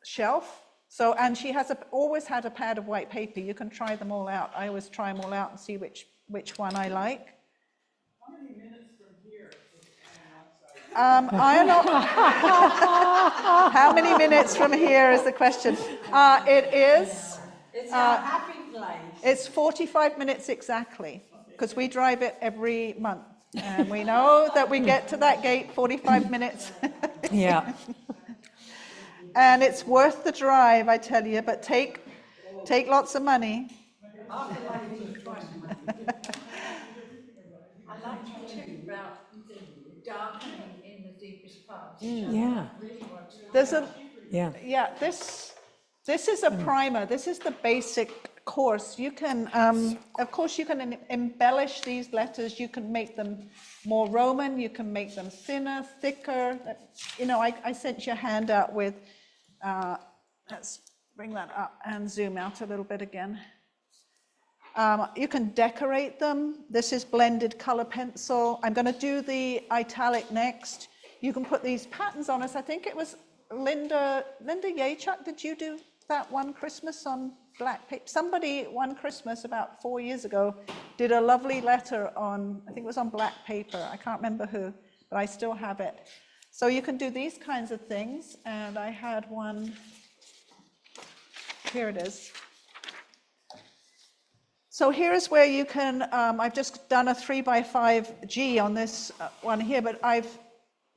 shelf. So, and she has always had a pad of white paper. You can try them all out. I always try them all out and see which one I like. How many minutes from here is iron oxide? How many minutes from here is the question. It is. It's a happy place. It's 45 minutes exactly, because we drive it every month. And we know that we get to that gate 45 minutes. Yeah. And it's worth the drive, I tell you, but take lots of money. I like your tip about darkening in the deepest parts. Yeah. There's a Yeah. this is a primer. This is the basic course. You can, of course, you can embellish these letters. You can make them more Roman. You can make them thinner, thicker. You know, I sent you a handout with. Let's bring that up and zoom out a little bit again. You can decorate them. This is blended color pencil. I'm going to do the italic next. You can put these patterns on us. I think it was Linda Yachuk. Did you do that one Christmas on black paper? Somebody one Christmas about 4 years ago did a lovely letter on, I think it was on black paper. I can't remember who, but I still have it. So you can do these kinds of things. And I had one, here it is. So here's where you can, I've just done a 3x5 G on this one here, but I've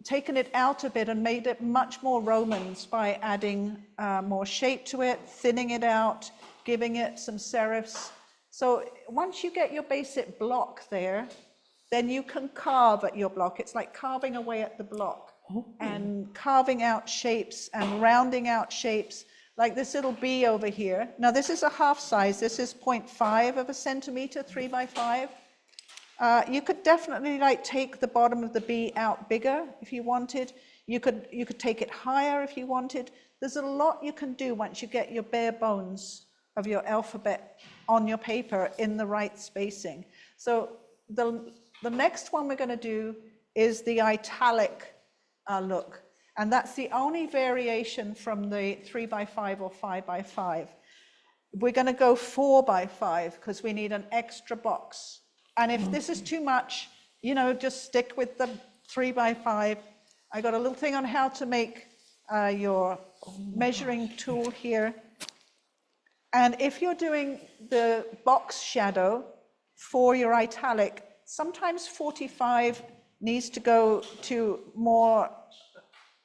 taken it out a bit and made it much more Romans by adding more shape to it, thinning it out, giving it some serifs. So once you get your basic block there, then you can carve at your block. It's like carving away at the block and carving out shapes and rounding out shapes. Like this little bee over here. Now this is a half size. This is 0.5 of a centimeter, 3x5. You could definitely like take the bottom of the bee out bigger if you wanted. You could take it higher if you wanted. There's a lot you can do once you get your bare bones of your alphabet on your paper in the right spacing. So the next one we're going to do is the italic look. And that's the only variation from the 3x5 or 5x5. We're going to go 4x5 because we need an extra box. And if this is too much, you know, just stick with the 3x5. I got a little thing on how to make your measuring tool here. And if you're doing the box shadow for your italic, sometimes 45 needs to go to more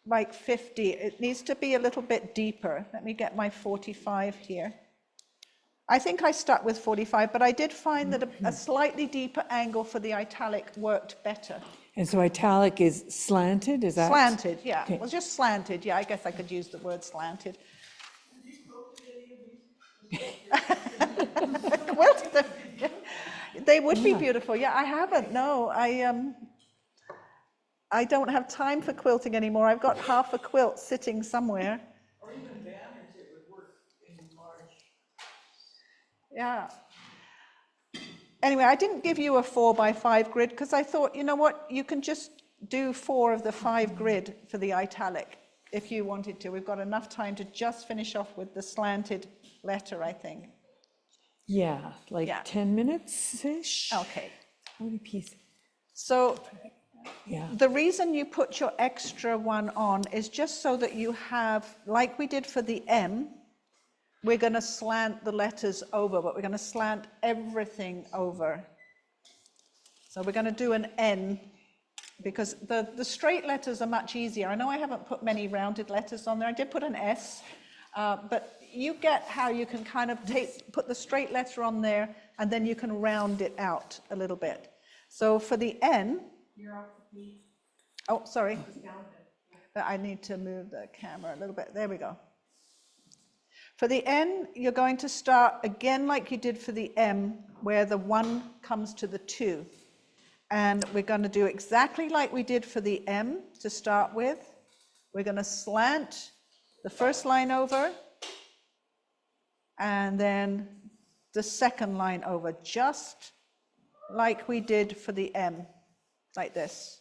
like 50. It needs to be a little bit deeper. Let me get my 45 here. I think I stuck with 45, but I did find that a slightly deeper angle for the italic worked better. And so italic is slanted, is that? Slanted, yeah. Okay. Well, just slanted, yeah. I guess I could use the word slanted. Well, they would be beautiful. Yeah, I haven't. No, I don't have time for quilting anymore. I've got half a quilt sitting somewhere. Or even banners, it would work in large. Yeah. Anyway, I didn't give you a 4x5 grid because I thought, you know what, you can just do 4 of the 5 grid for the italic if you wanted to. We've got enough time to just finish off with the slanted letter, I think. Yeah, like Yeah. 10 minutes-ish? Okay. How many pieces? So Yeah. the reason you put your extra one on is just so that you have, like we did for the M, we're going to slant the letters over, but we're going to slant everything over. So we're going to do an N, because the straight letters are much easier. I know I haven't put many rounded letters on there. I did put an S, but you get how you can kind of put the straight letter on there, and then you can round it out a little bit. So for the N, You're off the beat. oh, sorry. I need to move the camera a little bit. There we go. For the N, you're going to start again like you did for the M, where the 1 comes to the 2. And we're going to do exactly like we did for the M to start with. We're going to slant the first line over, and then the second line over, just like we did for the M, like this.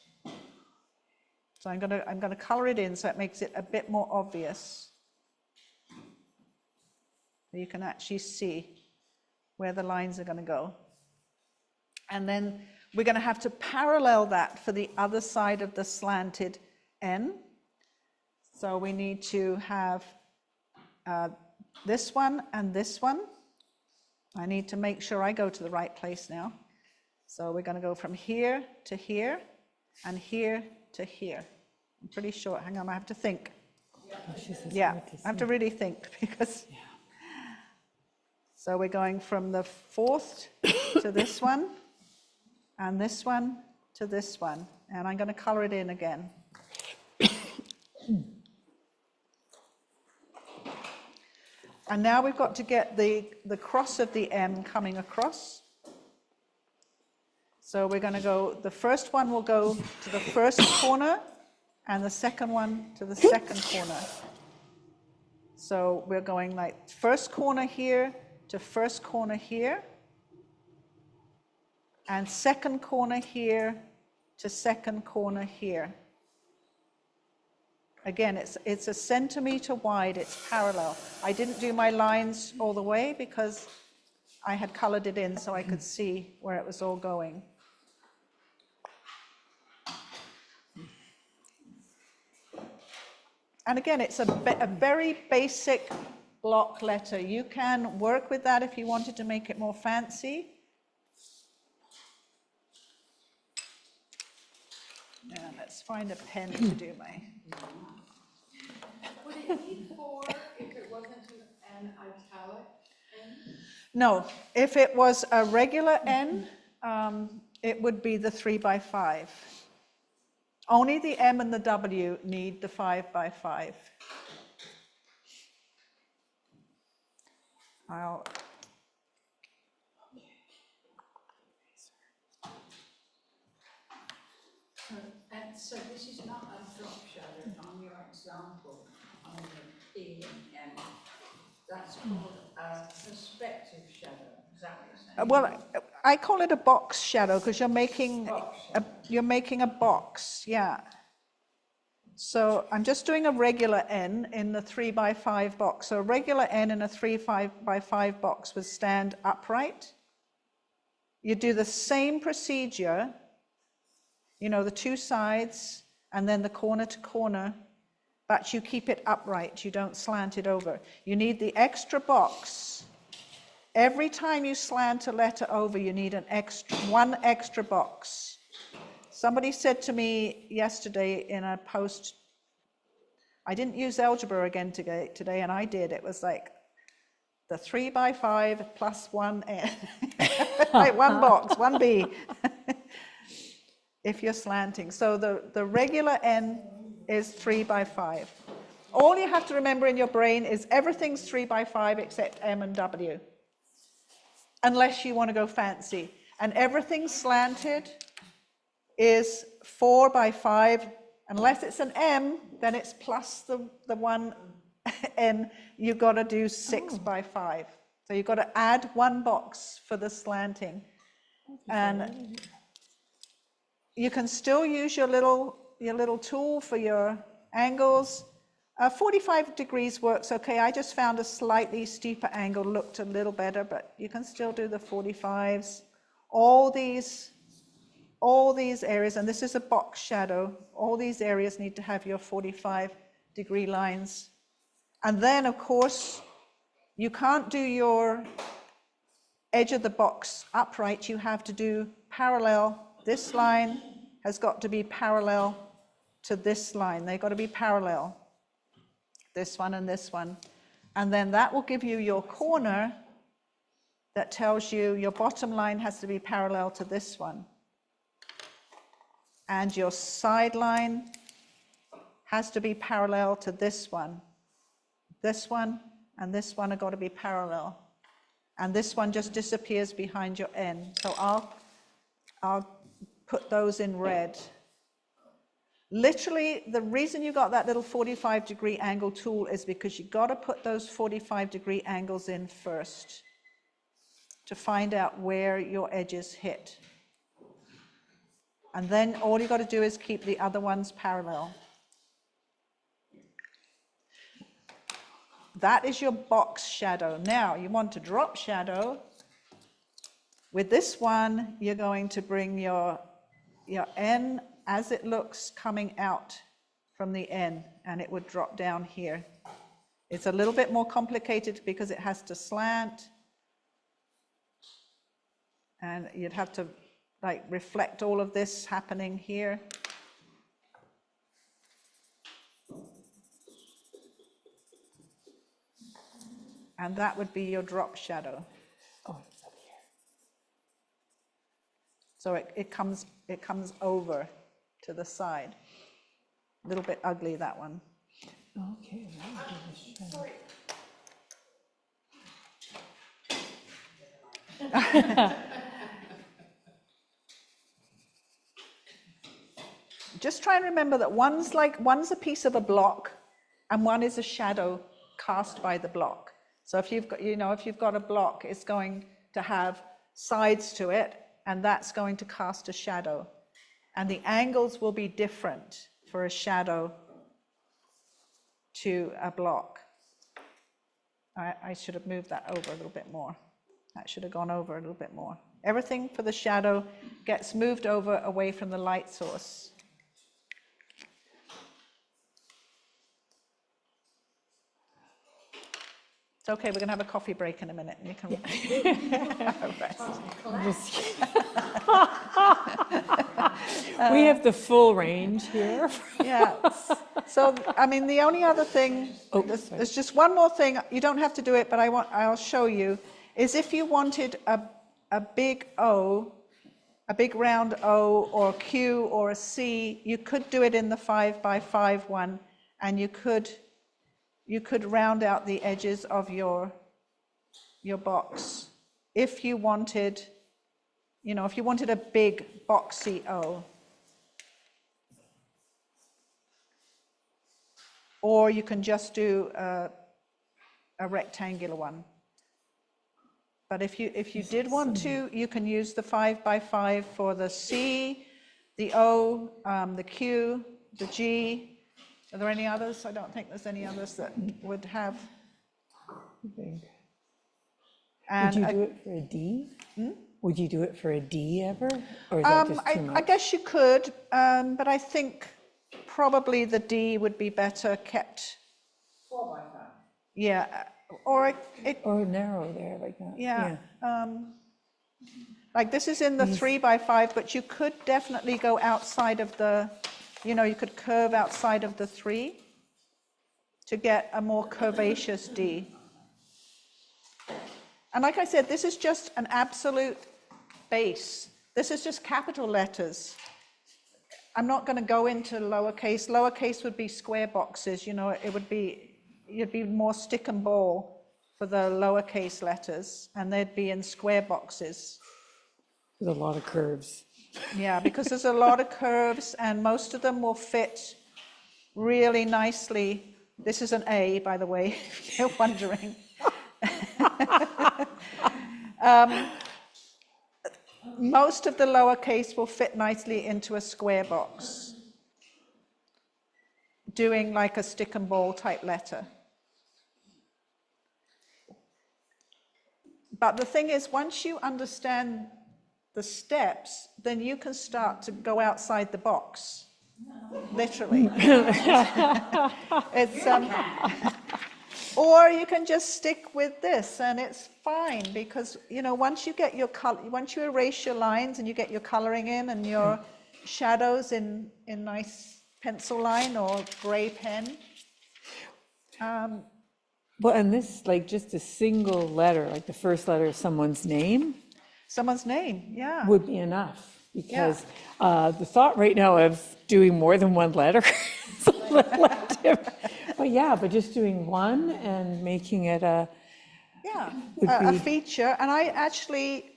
So I'm going to color it in so it makes it a bit more obvious. You can actually see where the lines are going to go. And then we're going to have to parallel that for the other side of the slanted N. So we need to have this one and this one. I need to make sure I go to the right place now. So we're going to go from here to here and here to here. I'm pretty sure. Hang on, I have to think. Yeah, I have to really think because... So we're going from the 4th to this one, and this one to this one. And I'm going to color it in again. And now we've got to get the cross of the M coming across. So we're going to go, the first one will go to the first corner, and the second one to the second corner. So we're going like first corner here, to first corner here, and second corner here to second corner here. Again, it's a centimeter wide, it's parallel. I didn't do my lines all the way because I had colored it in so I could see where it was all going. And again, it's a very basic block letter. You can work with that if you wanted to make it more fancy. Now let's find a pen to do my... Would it need 4 if it wasn't an italic N? No, if it was a regular N, it would be the 3x5. Only the M and the W need the 5x5. And so this is not a drop shadow on your example on the E and M. That's called a perspective shadow. Is that what you're saying? Well, I call it a box shadow because you're making a box, yeah. So I'm just doing a regular N in the 3x5 box. So a regular N in a 3x5 box would stand upright. You do the same procedure, you know, the 2 sides and then the corner to corner, but you keep it upright. You don't slant it over. You need the extra box. Every time you slant a letter over, you need one extra box. Somebody said to me yesterday in a post, I didn't use algebra again today, and I did. It was like, the 3 by 5 plus 1 N. Right, one box, 1B. If you're slanting. So the regular N is 3 by 5. All you have to remember in your brain is everything's 3 by 5 except M and W. Unless you want to go fancy. And everything slanted is 4 by 5. Unless it's an M, then it's plus the 1 N. You've got to do 6 by 5. So you've got to add one box for the slanting. And you can still use your little tool for your angles. 45 degrees works okay. I just found a slightly steeper angle looked a little better, but you can still do the 45s. All these areas, and this is a box shadow, all these areas need to have your 45-degree lines. And then, of course, you can't do your edge of the box upright. You have to do parallel. This line has got to be parallel to this line. They've got to be parallel. This one and this one. And then that will give you your corner that tells you your bottom line has to be parallel to this one. And your side line has to be parallel to this one. This one and this one have got to be parallel. And this one just disappears behind your N. So I'll put those in red. Literally, the reason you got that little 45-degree angle tool is because you got to put those 45-degree angles in first to find out where your edges hit. And then all you got to do is keep the other ones parallel. That is your box shadow. Now, you want to drop shadow. With this one, you're going to bring your N as it looks coming out from the N, and it would drop down here. It's a little bit more complicated because it has to slant, and you'd have to like reflect all of this happening here. And that would be your drop shadow. Oh, it's up here. So it comes over to the side. A little bit ugly, that one. Okay. That would be the shadow. Just try and remember that one's a piece of a block and one is a shadow cast by the block. So if you've got a block, it's going to have sides to it, and that's going to cast a shadow. And the angles will be different for a shadow to a block. I should have moved that over a little bit more. That should have gone over a little bit more. Everything for the shadow gets moved over away from the light source. It's okay, we're going to have a coffee break in a minute, and you can rest. We have the full range here. Yeah. So, I mean, the only other thing, there's just one more thing. You don't have to do it, but I'll show you. Is if you wanted a big O, a big round O or Q or a C, you could do it in the 5 by 5 one, and you could round out the edges of your box. If you wanted, if you wanted a big boxy O. Or you can just do a rectangular one. But if you did want to, you can use the 5 by 5 for the C, the O, the Q, the G. Are there any others? I don't think there's any others that would have. Big. And would you do it for a D? Would you do it for a D ever? Or is that just too much? I guess you could, but I think probably the D would be better kept. 4 by 5. Yeah, or or narrow there like that. Yeah. Like this is in the 3 by 5, but you could definitely go outside of the, you could curve outside of the 3 to get a more curvaceous D. And like I said, this is just an absolute base. This is just capital letters. I'm not going to go into lowercase. Lowercase would be square boxes, you know, it would be, you'd be more stick and ball for the lowercase letters, and they'd be in square boxes. There's a lot of curves. Yeah, because there's a lot of curves, and most of them will fit really nicely. This is an A, by the way, if you're wondering. Most of the lowercase will fit nicely into a square box, doing like a stick and ball type letter. But the thing is, once you understand the steps, then you can start to go outside the box, literally. It's, or you can just stick with this, and it's fine, because, you know, once you get your color, once you erase your lines and you get your coloring in and your shadows in nice pencil line or gray pen. Well, and this, like just a single letter, like the first letter of someone's name Someone's name, yeah. would be enough. Because the thought right now of doing more than one letter is a little active. But yeah, but just doing one and making it a, Yeah, would a be- feature. And I actually,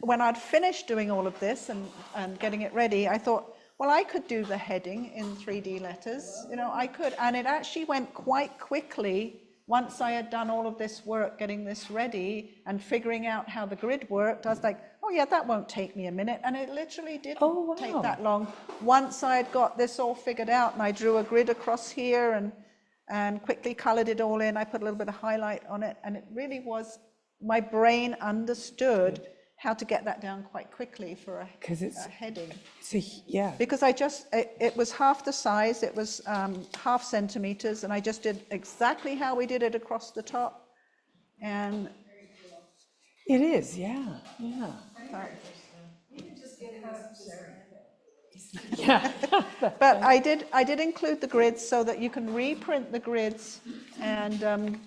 when I'd finished doing all of this and getting it ready, I thought, well, I could do the heading in 3D letters. You know, I could. And it actually went quite quickly once I had done all of this work, getting this ready and figuring out how the grid worked. I was like, oh yeah, that won't take me a minute. And it literally didn't take that long. Once I had got this all figured out, and I drew a grid across here and quickly colored it all in. I put a little bit of highlight on it, and it really was, my brain understood how to get that down quite quickly for a heading. so yeah. Because it was half the size, it was half centimeters, and I just did exactly how we did it across the top. And It is, yeah. Yeah. but I did include the grids so that you can reprint the grids and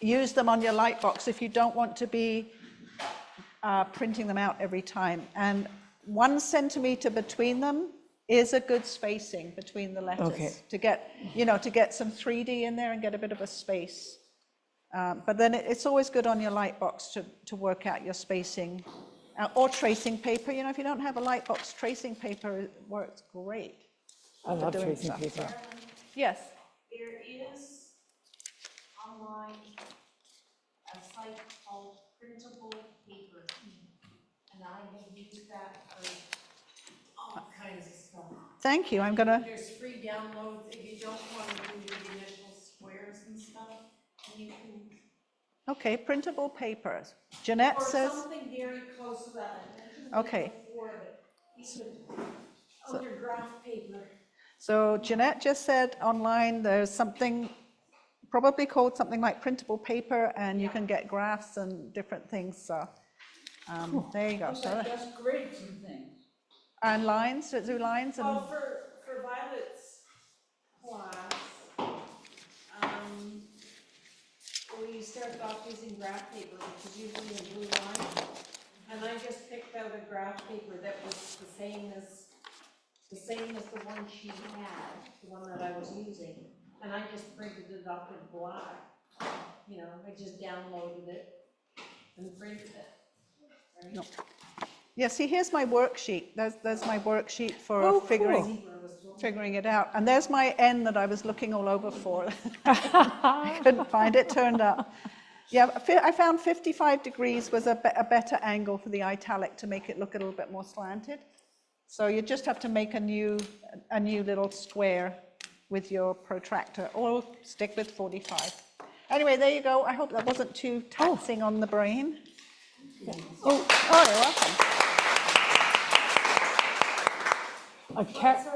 use them on your light box if you don't want to be printing them out every time. And 1 centimeter between them is a good spacing between the letters to get, you know, to get some 3D in there and get a bit of a space. But then it's always good on your light box to work out your spacing, or tracing paper. You know, if you don't have a light box, tracing paper works great. I love doing tracing stuff. paper. Yes. There is online a site called Printable Paper, and I have used that for all kinds of stuff. Thank you. I'm gonna. There's free downloads if you don't want to do the initial squares and stuff, and you can. Okay, printable papers. Jeanette Or says. something very close to that. I mentioned Okay. it before, but you could, your graph paper. So Jeanette just said online there's something probably called something like printable paper, and you can get graphs and different things. So there you go. So, Just grids and things. and lines, do lines and Well, for Violet's class, we started off using graph paper, which is usually a blue line. And I just picked out a graph paper that was the same as the one she had, the one that I was using. And I just printed it up in black. You know, I just downloaded it and printed it. Right? No. Yeah, see, here's my worksheet. There's my worksheet for figuring it out. And there's my N that I was looking all over for. Couldn't find it, turned up. Yeah, I found 55 degrees was a better angle for the italic to make it look a little bit more slanted. So you just have to make a new little square with your protractor, or stick with 45. Anyway, there you go. I hope that wasn't too taxing on the brain. Oh, you're welcome. A cat.